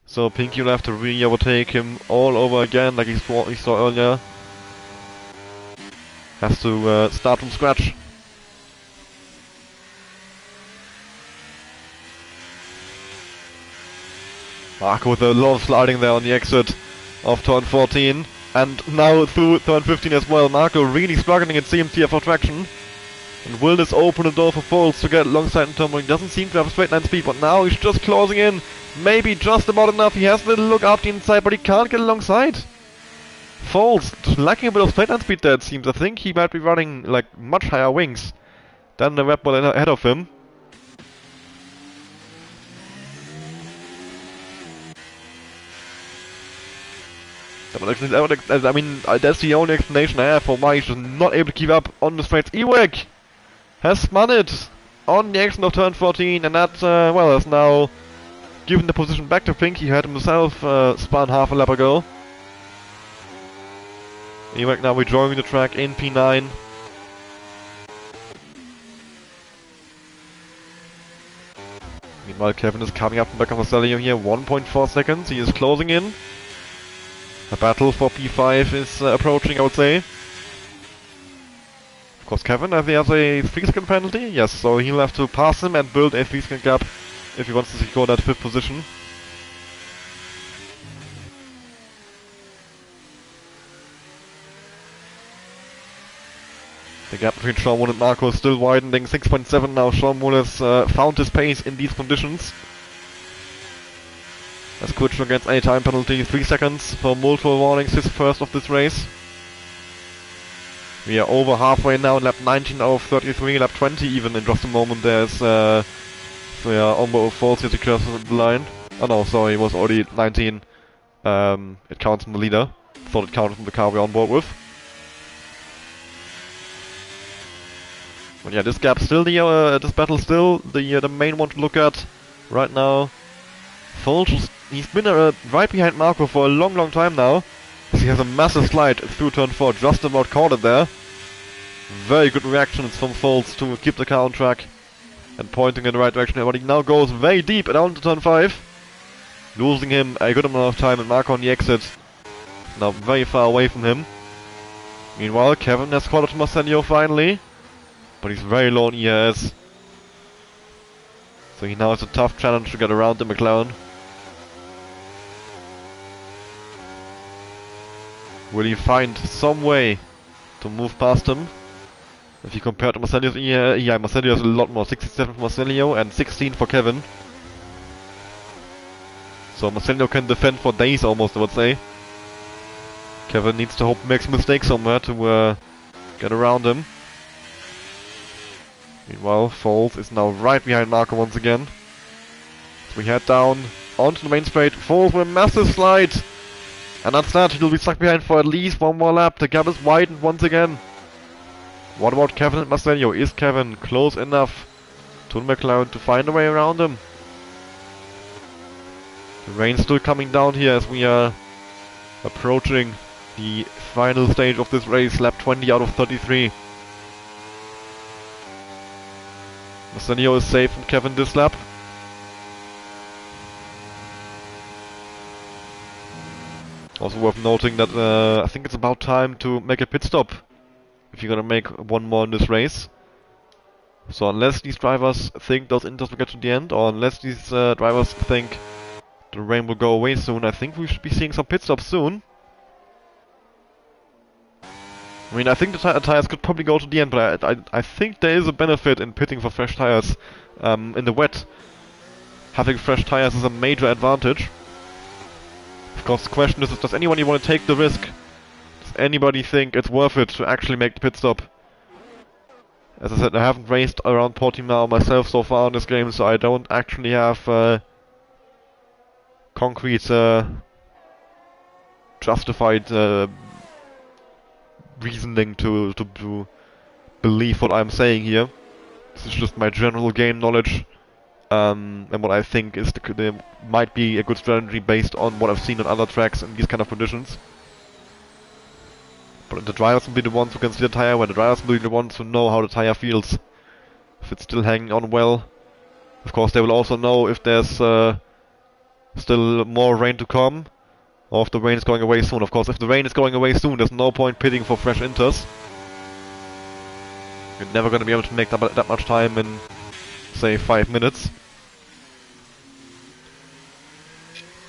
So Pinky will have to re-overtake him all over again like he saw earlier. Has to start from scratch. Marco with a lot of sliding there on the exit of turn 14. And now through turn 15 as well. Marco really struggling in CMT for traction. And will this open the door for Foles to get alongside in turn 1? He doesn't seem to have a straight line speed, but now he's just closing in. Maybe just about enough. He has a little look up the inside, but he can't get alongside. Foles just lacking a bit of straight line speed there, it seems. I think he might be running like much higher wings than the Red Bull ahead of him. I mean, that's the only explanation I have for why he's just not able to keep up on the straights. Ewek has spun it on the exit of turn 14, and that, has now given the position back to Pinky, who had himself spun half a lap ago. Ewek now rejoining the track in P9. Meanwhile, Kevin is coming up from back of Marcellium here, 1.4 seconds. He is closing in. The battle for P5 is approaching, I would say. Of course, Kevin, as he has a 3-second penalty, yes, so he'll have to pass him and build a 3-second gap if he wants to secure that 5th position. The gap between Sean Moore and Marco is still widening. 6.7 now. Sean Moore has found his pace in these conditions. As Kutcher gets a time penalty, 3 seconds for multiple warnings, his first of this race. We are over halfway now, lap 19 out of 33, lap 20 even in just a moment. There's onboard 40 as he crosses the line. Oh no, sorry, it was already 19. It counts from the leader. Thought it counted from the car we're on board with. But yeah, this gap still this battle still the main one to look at right now. Foles, he's been right behind Marco for a long time now. He has a massive slide through turn 4, just about caught it there. Very good reactions from Foles to keep the car on track and pointing in the right direction. But he now goes very deep down to turn 5, losing him a good amount of time, and Marco on the exit now very far away from him. Meanwhile, Kevin has caught up to Marcello finally, but he's very low on ES. So he now has a tough challenge to get around the McLaren. Will he find some way to move past him? If you compare to Marcello's, yeah, Marcello has a lot more. 67 for Marcello and 16 for Kevin. So Marcello can defend for days almost, I would say. Kevin needs to hope he makes a mistake somewhere to get around him. Meanwhile, Foles is now right behind Marco once again. So we head down onto the main straight. Foles with a massive slide. And that's that, he'll be stuck behind for at least one more lap. The gap is widened once again. What about Kevin and Marcello? Is Kevin close enough to the McLaren to find a way around him? The rain's still coming down here as we are approaching the final stage of this race, lap 20 out of 33. Marcello is safe from Kevin this lap. Also worth noting that I think it's about time to make a pit stop if you're gonna make one more in this race. So unless these drivers think those inters will get to the end, or unless these drivers think the rain will go away soon, I think we should be seeing some pit stops soon. I mean, I think the tires could probably go to the end, but I think there is a benefit in pitting for fresh tires. In the wet, having fresh tires is a major advantage. Of course, the question is, does anybody want to take the risk? Does anybody think it's worth it to actually make the pit stop? As I said, I haven't raced around Portimao myself so far in this game, so I don't actually have concrete justified reasoning to believe what I'm saying here. This is just my general game knowledge. And what I think is might be a good strategy based on what I've seen on other tracks in these kind of conditions. But the drivers will be the ones who can see the tire, where the drivers will be the ones who know how the tire feels. If it's still hanging on well. Of course, they will also know if there's still more rain to come, or if the rain is going away soon. Of course, if the rain is going away soon, there's no point pitting for fresh inters. You're never going to be able to make that much time in, say, 5 minutes.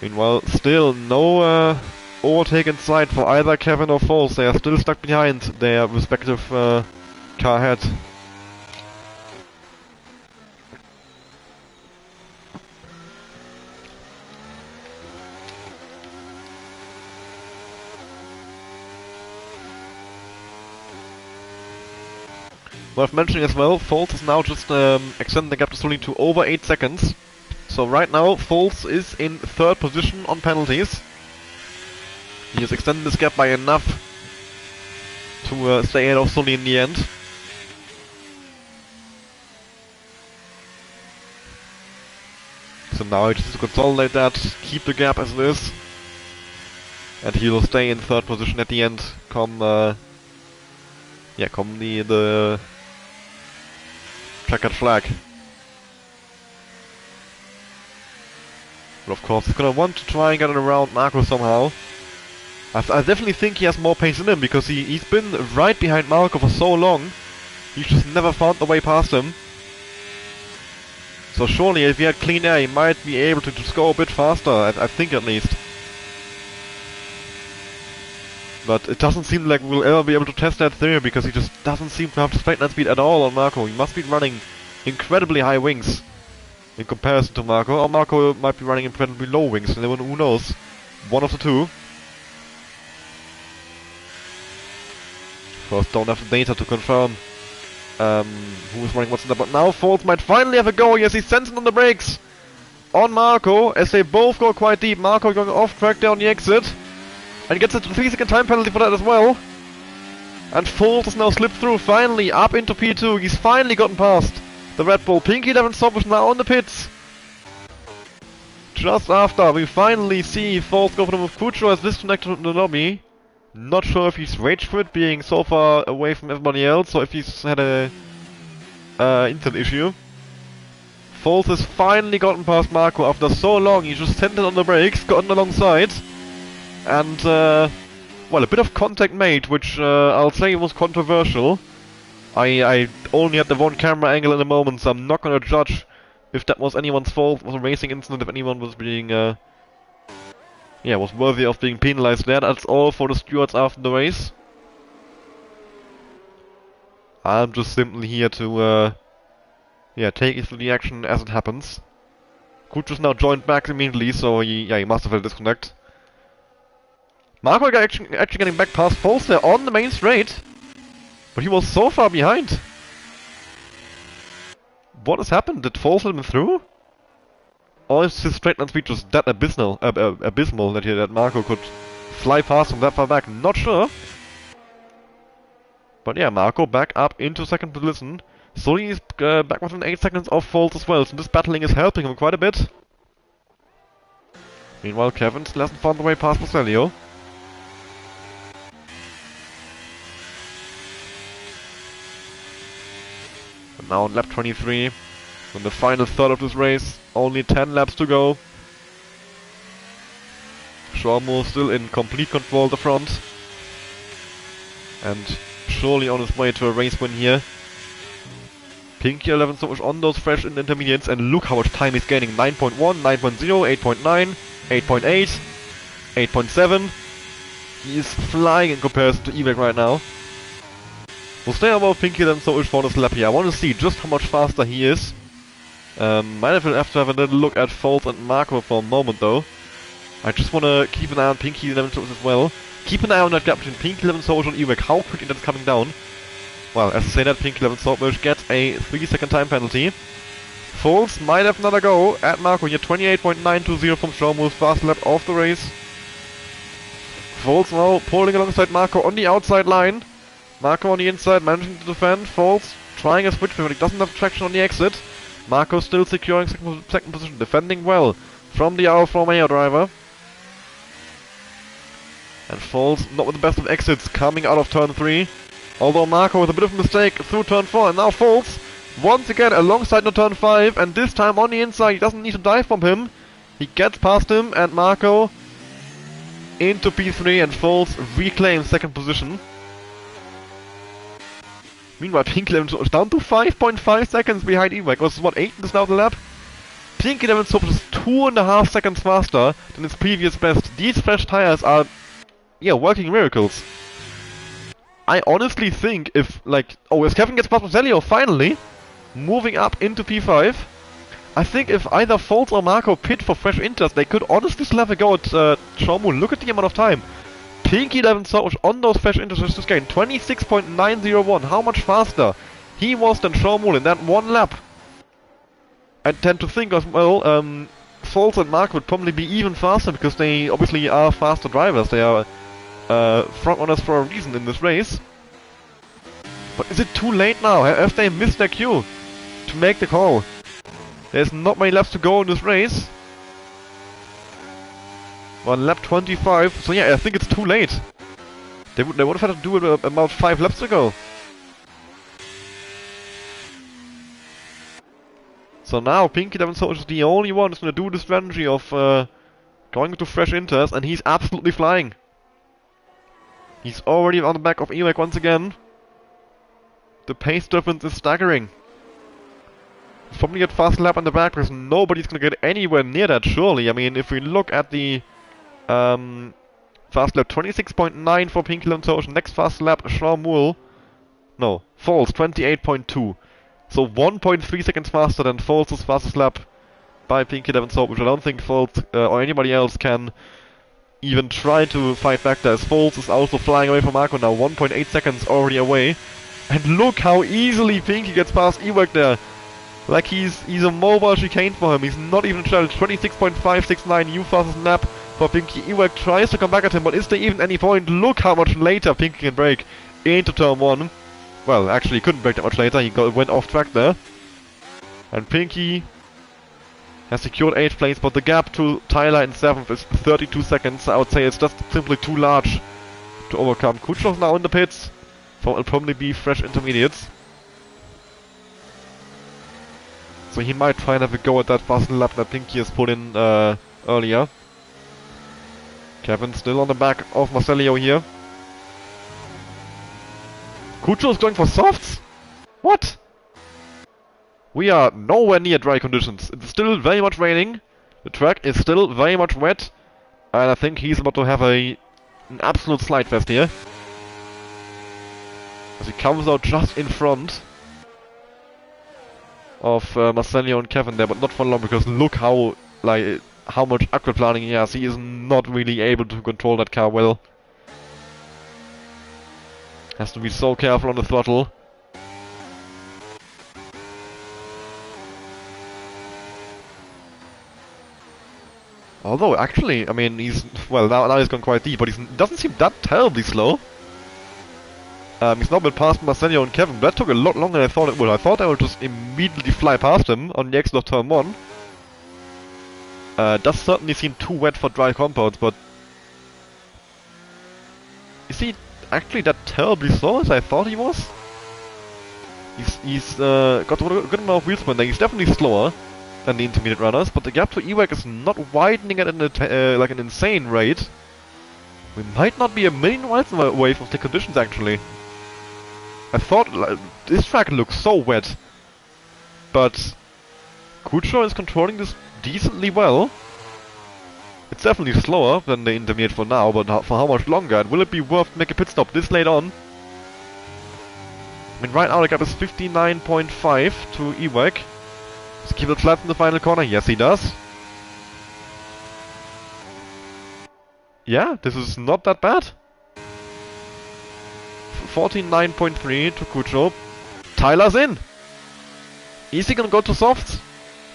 Meanwhile, still no overtake in sight for either Kevin or Foles. They are still stuck behind their respective car head. Worth mentioning as well, Foles is now just extending the gap to Sully to over 8 seconds. So right now, Foles is in 3rd position on penalties. He has extended this gap by enough to stay ahead of Sully in the end. So now he just has to consolidate that, keep the gap as it is. And he will stay in 3rd position at the end, come the checkered flag. But of course, he's gonna want to try and get it around Marco somehow. I definitely think he has more pace in him, because he's been right behind Marco for so long. He's just never found the way past him. So surely, if he had clean air, he might be able to just go a bit faster, I think at least. But it doesn't seem like we'll ever be able to test that theory because he just doesn't seem to have the straight line speed at all on Marco. He must be running incredibly high wings in comparison to Marco, or Marco might be running incredibly low wings, and who knows? One of the two. Of course, don't have the data to confirm who's running what's in there, but now Foltz might finally have a go. Yes, he's sensing on the brakes on Marco as they both go quite deep. Marco going off track there on the exit, and he gets a 3-second time penalty for that as well. And Foltz has now slipped through, finally up into P2. He's finally gotten past the Red Bull. Pinky 11 stop is now on the pits. Just after we finally see Foltz go for the move. Kucho has disconnected from the lobby. Not sure if he's rage quit being so far away from everybody else, or if he's had a internet issue. Foltz has finally gotten past Marco after so long. He's just centered on the brakes, gotten alongside, and well, a bit of contact made, which I'll say was controversial. I only had the one camera angle in the moment, so I'm not gonna judge if that was anyone's fault. It was a racing incident. If anyone was being was worthy of being penalized there. That's all for the stewards after the race. I'm just simply here to take it through the action as it happens. Kucho's now joined back immediately, so he must have had a disconnect. Marco actually getting back past Foltz there on the main straight, but he was so far behind. What has happened? Did Foltz let him through? Or is his straight line speed just that abysmal that Marco could fly past him that far back? Not sure. But yeah, Marco back up into second position. So he's back within 8 seconds of Foltz as well. So this battling is helping him quite a bit. Meanwhile, Kevin still hasn't found the way past Marcelio. And now on lap 23, in the final third of this race, only 10 laps to go. Shawmu still in complete control at the front. And surely on his way to a race win here. Pinky 11 so much on those fresh intermediates, and look how much time he's gaining. 9.1, 9.0, 8.9, 8.8, 8.7. He is flying in comparison to Ewek right now. We'll stay above Pinky 11 so much for this lap here. I want to see just how much faster he is. Might have to have a little look at Foltz and Marco for a moment though. I just want to keep an eye on Pinky 11 Soldiers as well. Keep an eye on that gap between Pinky 11 Soldiers and Ewek, how quickly that's coming down. Well, as I say that, Pinky 11 Soldiers gets a 3-second time penalty. Foltz might have another go at Marco here, 28.920 from Shawmu's fast lap of the race. Foltz now pulling alongside Marco on the outside line. Marco on the inside, managing to defend. Foltz trying a switch, but he doesn't have traction on the exit. Marco still securing second position, defending well from the Alfa Romeo driver. And Foltz not with the best of exits coming out of turn 3. Although Marco with a bit of a mistake through turn 4, and now Foltz once again alongside the turn 5, and this time on the inside. He doesn't need to dive from him. He gets past him, and Marco into P3, and Foltz reclaims second position. Meanwhile, Pinky 11 is down to 5.5 seconds behind Ewek. Was what, 8 is now the lap? Pinky 11 is 2.5 seconds faster than its previous best. These fresh tires are, working miracles. I honestly think if, as Kevin gets past Marcelio, finally, moving up into P5, I think if either Foltz or Marco pit for fresh inters, they could honestly still have a go at Shawmu. Look at the amount of time. Pinky 11 Soldiers on those fresh inters just gained 26.901. How much faster he was than Shawmu in that one lap. I tend to think as well, Foltz and Marco would probably be even faster because they obviously are faster drivers. They are front runners for a reason in this race. But is it too late now? Have they missed their cue to make the call? There's not many laps to go in this race. On lap 25, so yeah, I think it's too late. They would have had to do it about 5 laps ago. So now Pinky 11 Soldier is the only one who's going to do the strategy of going to fresh inters, and he's absolutely flying. He's already on the back of Ewek once again. The pace difference is staggering. He's probably get fast lap on the back because nobody's going to get anywhere near that, surely. I mean, if we look at the Fast lap 26.9 for Pinky Lantosh. Next fast lap, Charmoul. No, Falls 28.2. So 1.3 seconds faster than Falls' fastest lap by Pinky Leventhorpe, which I don't think Falls or anybody else can even try to fight back there. As Falls is also flying away from Marco now, 1.8 seconds already away. And look how easily Pinky gets past Ewek there. Like he's a mobile chicane for him. He's not even challenged. 26.569 new fastest lap for Pinky. Ewek tries to come back at him, but is there even any point? Look how much later Pinky can brake into turn 1. Well, actually, he couldn't brake that much later. He went off track there. And Pinky has secured 8th place, but the gap to Tyler in 7th is 32 seconds. I would say it's just simply too large to overcome. Kuchlov's now in the pits, so it'll probably be fresh intermediates. So he might try and have a go at that fast lap that Pinky has put in earlier. Kevin still on the back of Marcelio here. Kuchlov's going for softs? What? We are nowhere near dry conditions. It's still very much raining. The track is still very much wet. And I think he's about to have an absolute slide fest here. As he comes out just in front of Marcelio and Kevin there, but not for long, because look how much aquaplaning he has. He is not really able to control that car well. Has to be so careful on the throttle. Although, actually, I mean, well, now he's gone quite deep, but he doesn't seem that terribly slow. He's not been past Marcelio and Kevin, but that took a lot longer than I thought it would. I thought I would just immediately fly past him on the exit of turn 1. Does certainly seem too wet for dry compounds, but... Is he actually that terribly slow as I thought he was? He's got a good amount of wheel spin there. He's definitely slower than the intermediate runners, but the gap to Ewek is not widening at like an insane rate. We might not be a million miles away from the conditions, actually. I thought this track looks so wet, but Kuchlo is controlling this decently well. It's definitely slower than the intermediate for now, but for how much longer? And will it be worth to make a pit stop this late on? I mean, right now the gap is 59.5 to Ewek. Does he keep it flat in the final corner? Yes, he does. Yeah, this is not that bad. 49.3 to Kucho. Tyler's in! Is he gonna go to softs?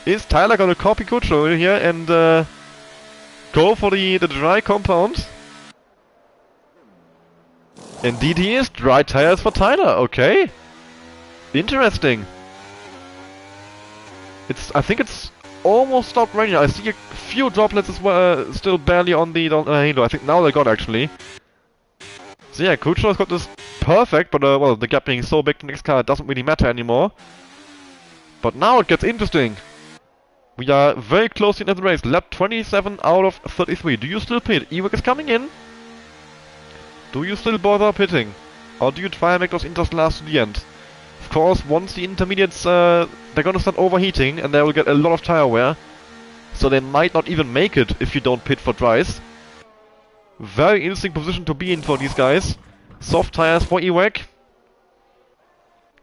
Is Tyler gonna copy Kucho here and go for the dry compound? Indeed he is. Dry tires for Tyler, okay. Interesting. I think it's almost stopped raining. I see a few droplets as well, still barely on the halo. I think now they got actually. So yeah, Kuchlo's got this perfect, but well, the gap being so big to the next car, it doesn't really matter anymore. But now it gets interesting. We are very close in the race. Lap 27 out of 33. Do you still pit? Ewek is coming in. Do you still bother pitting? Or do you try and make those inters last to the end? Of course, once the intermediates, they're gonna start overheating and they will get a lot of tire wear. So they might not even make it if you don't pit for dries. Very interesting position to be in for these guys. Soft tires for Ewek.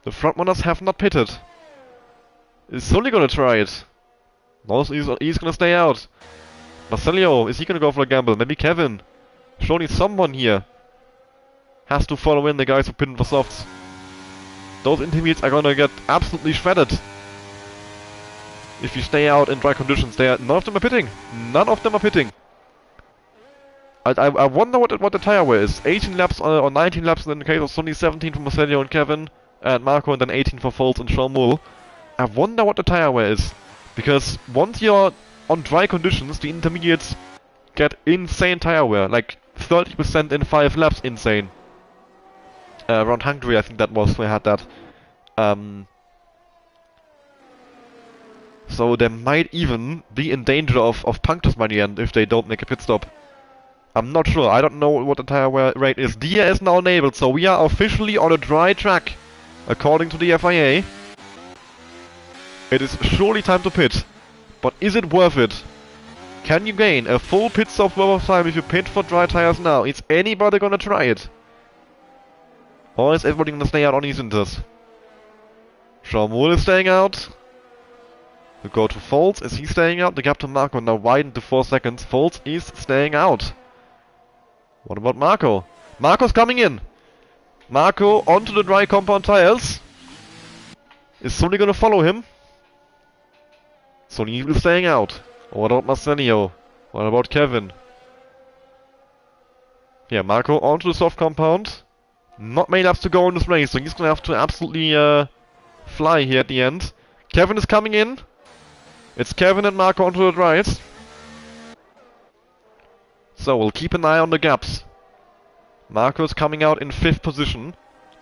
The front runners have not pitted. Is Sully gonna try it? No, he's gonna stay out. Marcelio, is he gonna go for a gamble? Maybe Kevin. Surely someone here has to follow in the guys who pitted for softs. Those intermediates are gonna get absolutely shredded if you stay out in dry conditions. None of them are pitting. None of them are pitting. I wonder what the tire wear is. 18 laps or 19 laps in the case of Sonny, 17 for Marcelio and Kevin and Marco, and then 18 for Foles and Charmoul. I wonder what the tire wear is. Because once you're on dry conditions, the intermediates get insane tire wear. Like 30% in 5 laps, insane. Around Hungary, I think that was where I had that. So they might even be in danger of punctures by the end if they don't make a pit stop. I'm not sure. I don't know what the tire wear rate is. DIA is now enabled, so we are officially on a dry track, according to the FIA. It is surely time to pit. But is it worth it? Can you gain a full pit stop worth of time if you pit for dry tires now? Is anybody gonna try it? Or is everybody gonna stay out on these inters? Sean Moore is staying out. We go to Foltz. Is he staying out? The gap to Marco now widened to 4 seconds. Foltz is staying out. What about Marco? Marco's coming in. Marco onto the dry compound tires. Is Sully gonna follow him? Sully is staying out. What about Marcelio? What about Kevin? Yeah, Marco onto the soft compound. Not made up to go in this race, so he's gonna have to absolutely fly here at the end. Kevin is coming in. It's Kevin and Marco onto the dries. So we'll keep an eye on the gaps. Marco's coming out in 5th position.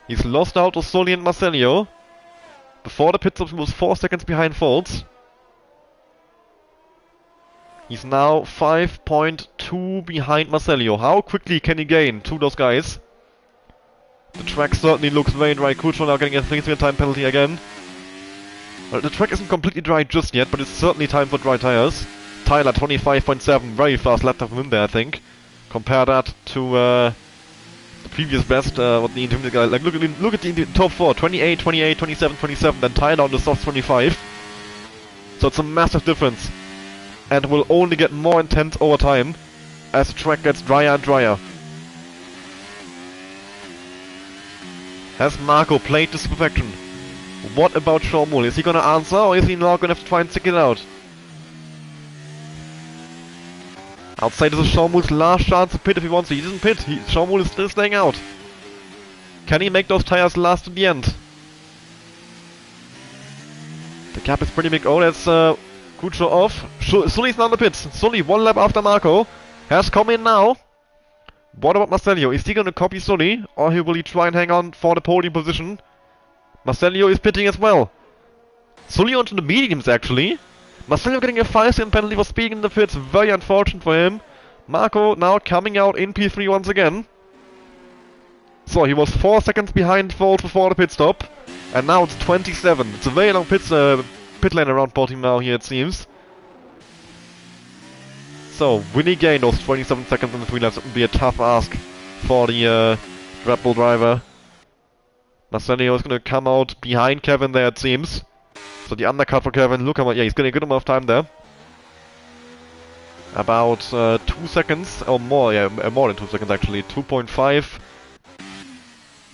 He's lost out to Sully and Marcelio. Before the pit stop he was 4 seconds behind Foltz. He's now 5.2 behind Marcelio. How quickly can he gain to those guys? The track certainly looks very dry. Kucho now getting a 3-second time penalty again. Well, the track isn't completely dry just yet, but it's certainly time for dry tires. Tyler 25.7, very fast lap time from him there, I think. Compare that to the previous best, what the intermediate guy, like look at the top 4, 28, 28, 27, 27, then Tyler on the soft 25. So it's a massive difference. And will only get more intense over time as the track gets drier and drier. Has Marco played this to perfection? What about Sean Moore? Is he gonna answer or is he now gonna have to try and stick it out? I'll say this is Sean Moore's last chance to pit if he wants to. He doesn't pit. Sean Moore is still staying out. Can he make those tires last to the end? The gap is pretty big. Oh, that's Kucho off. Sully's now in the pits. Sully, 1 lap after Marco. Has come in now. What about Marcelio? Is he going to copy Sully? Or will he try and hang on for the podium position? Marcelio is pitting as well. Sully onto the mediums actually. Marcelio getting a 5-second penalty for speeding in the pits. Very unfortunate for him. Marco now coming out in P3 once again. So he was 4 seconds behind Foltz before the pit stop. And now it's 27. It's a very long pit lane around Portimao here it seems. So, will he gain those 27 seconds in the 3 laps? It would be a tough ask for the Red Bull driver. Marcelio is going to come out behind Kevin there it seems. So the undercut for Kevin, look how much, yeah, he's getting a good amount of time there. About 2 seconds, or more, yeah, more than 2 seconds actually. 2.5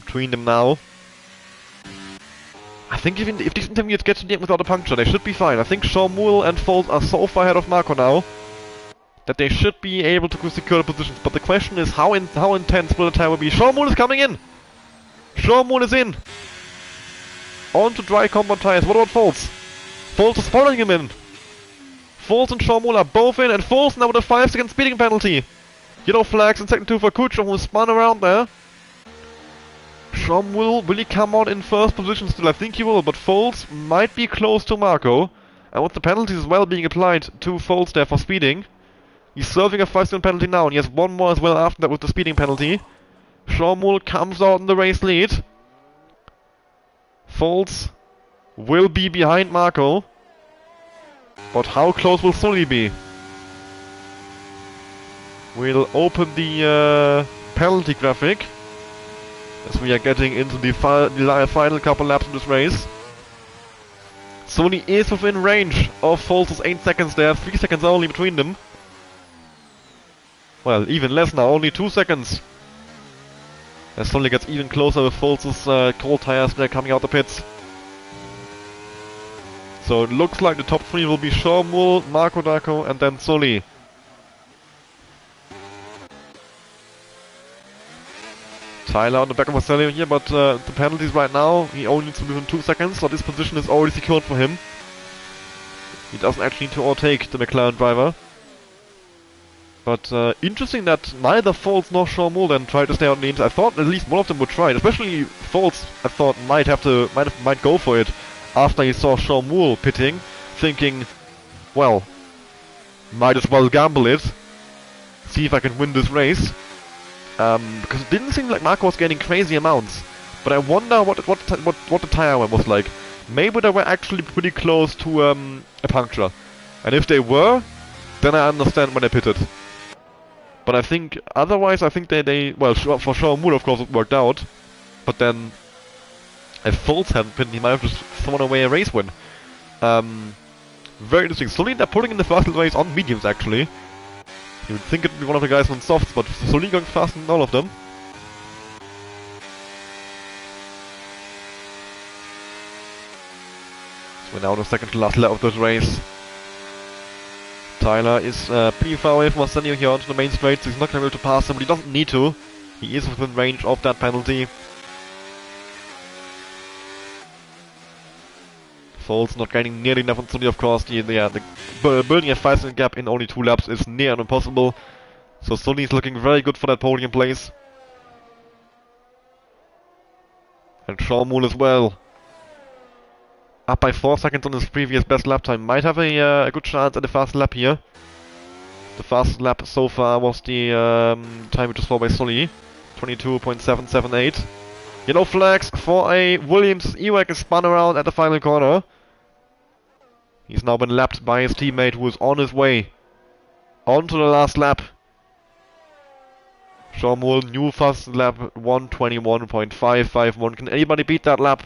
between them now. I think even if these intermediates get to the end without a puncture, they should be fine. I think Sean Moore and Foltz are so far ahead of Marco now that they should be able to secure the positions. But the question is, how intense will the tire be? Sean Moore is coming in! Sean Moore is in! On to dry compound tires. What about Foltz? Foltz is following him in. Foltz and Sean Moore are both in, and Foltz now with a 5-second speeding penalty. Yellow flags in second 2 for Kucho, who spun around there. Sean will he come on in 1st position still? I think he will, but Foltz might be close to Marco. And with the penalties as well being applied to Foltz there for speeding, he's serving a 5-second penalty now, and he has 1 more as well after that with the speeding penalty. Sean Moore comes out in the race lead. Foltz will be behind Marco. But how close will Sully be? We'll open the penalty graphic as we are getting into the final couple laps of this race. Sully is within range of Foltz's 8 seconds there, 3 seconds only between them. Well, even less now, only 2 seconds. As Sully gets even closer with Foltz's cold tires there coming out the pits. So it looks like the top 3 will be Sean Moore, Marco Darko, and then Sully. Tyler on the back of Marcelio here, but the penalties right now, he only needs to be within 2 seconds, so this position is already secured for him. He doesn't actually need to overtake the McLaren driver. But interesting that neither Foltz nor Sean Moore then tried to stay out in the inside. I thought at least one of them would try it, especially Foltz. I thought might go for it after he saw Sean Moore pitting, thinking, well, might as well gamble it, see if I can win this race. Because it didn't seem like Marco was gaining crazy amounts. But I wonder what the tire wear was like. Maybe they were actually pretty close to a puncture. And if they were, then I understand when they pitted. But I think, otherwise, I think well, for sure, Moore, of course, it worked out. But then, if Foltz hadn't pitted, he might have just thrown away a race win. Very interesting. Sully, they're putting in the first race on mediums, actually. You would think it'd be one of the guys on softs, but Sully going faster than all of them. So we're now on the second to last lap of this race. Tyler is pretty far away from Arsenio here onto the main straight, so he's not going to be able to pass him, but he doesn't need to. He is within range of that penalty. Foltz not gaining nearly enough on Sully, of course. The building a 5-second gap in only 2 laps is near and impossible. So Sully is looking very good for that podium place. And Sean Moore as well. Up by 4 seconds on his previous best lap time. Might have a good chance at the fast lap here. The fastest lap so far was the time which was for by Sully. 22.778. Yellow flags for a Williams. E-Wagon spun around at the final corner. He's now been lapped by his teammate who is on his way onto the last lap. Sean Moore, new fast lap 121.551. Can anybody beat that lap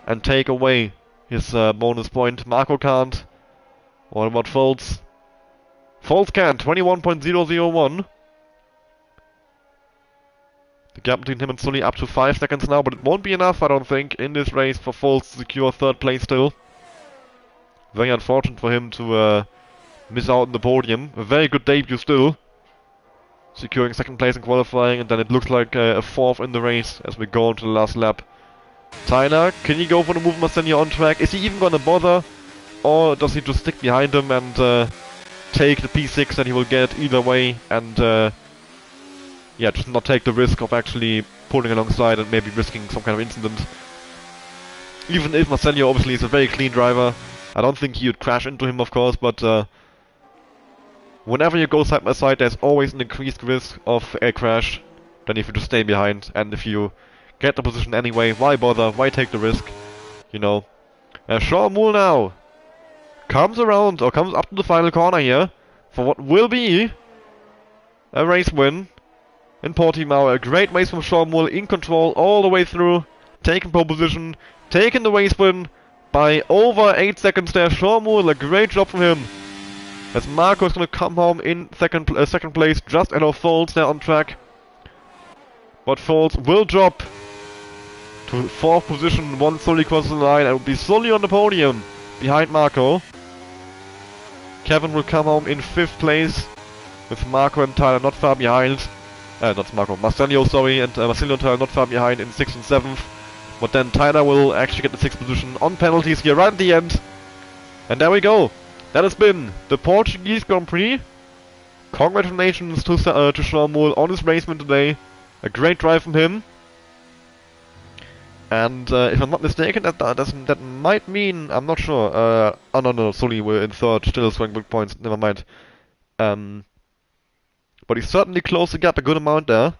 and take away his bonus point? Marco can't. What about Foltz? Foltz can, 21.001. The gap between him and Sully up to 5 seconds now, but it won't be enough, I don't think, in this race for Foltz to secure 3rd place still. Very unfortunate for him to miss out on the podium. A very good debut still. Securing 2nd place in qualifying, and then it looks like a 4th in the race as we go into the last lap. Tyler, can he go for the move Arsenio on track? Is he even gonna bother? Or does he just stick behind him and take the P6 that he will get either way and yeah, just not take the risk of actually pulling alongside and maybe risking some kind of incident. Even if Arsenio obviously is a very clean driver, I don't think he would crash into him, of course, but whenever you go side by side, there's always an increased risk of a crash than if you just stay behind. And if you get the position anyway, why bother? Why take the risk? You know. Sean Moore now comes around, or comes up to the final corner here for what will be a race win in Portimao. A great race from Sean Moore, in control all the way through, taking pole position, taking the race win by over 8 seconds there. Sean Moore, a great job from him. As Marco is going to come home in second place, just ahead of Foltz there on track. But Foltz will drop to 4th position once Sully crosses the line, and it will be Sully on the podium behind Marco. Kevin will come home in 5th place, with Marco and Tyler not far behind. Not Marco, Marcelio, sorry, and Marcelio and Tyler not far behind in 6th and 7th. But then Tyler will actually get the 6th position on penalties here right at the end. And there we go. That has been the Portuguese Grand Prix. Congratulations to Sean Moore on his race win today. A great drive from him. And if I'm not mistaken, that might mean, I'm not sure. Oh no, Sully we're in 3rd, still scoring good points. Never mind. But he certainly closed the gap a good amount there.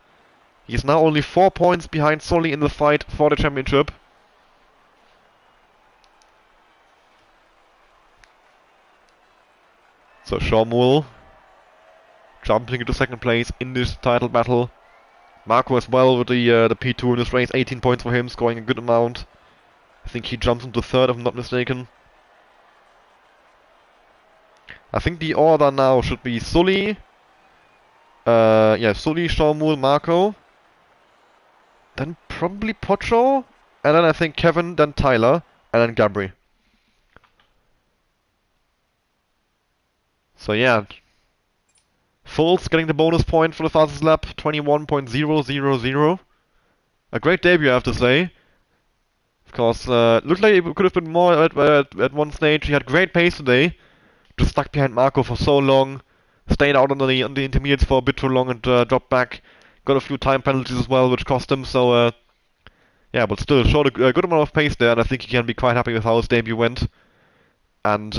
He's now only 4 points behind Sully in the fight for the championship. So Sean Moore jumping into 2nd place in this title battle. Marco as well with the P2 in this race, 18 points for him, scoring a good amount. I think he jumps into 3rd if I'm not mistaken. I think the order now should be Sully. Sully, Sean Moore, Marco. Then probably Pocho. And then I think Kevin, then Tyler, and then Gabri. So yeah, Foltz getting the bonus point for the fastest lap, 21.000. A great debut, I have to say. Of course, looked like it could have been more at one stage. He had great pace today. Just stuck behind Marco for so long. Stayed out on the intermediates for a bit too long and dropped back. Got a few time penalties as well, which cost him. So yeah, but still showed a good amount of pace there, and I think he can be quite happy with how his debut went. And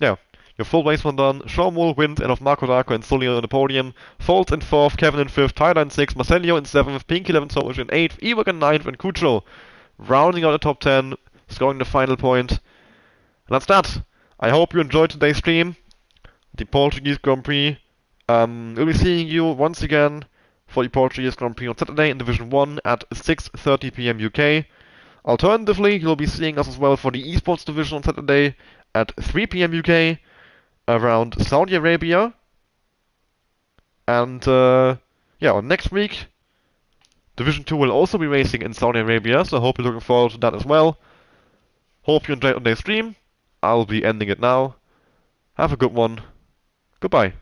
yeah. Your full race one done. Sean Moore wins, and of Marco Darko and Sully on the podium. Foltz in 4th, Kevin in 5th, Tyler in 6th, Marcelio in 7th, Pinky 11th, Sovic in 8th, Ewek in 9th, and Cucho rounding out the top 10, scoring the final point. And that's that. I hope you enjoyed today's stream. the Portuguese Grand Prix. We'll be seeing you once again for the Portuguese Grand Prix on Saturday in Division 1 at 6:30 p.m. UK. Alternatively, you'll be seeing us as well for the Esports Division on Saturday at 3 p.m. UK around Saudi Arabia. And yeah, next week, Division 2 will also be racing in Saudi Arabia, so I hope you're looking forward to that as well. Hope you enjoyed today's stream. I'll be ending it now. Have a good one. Goodbye.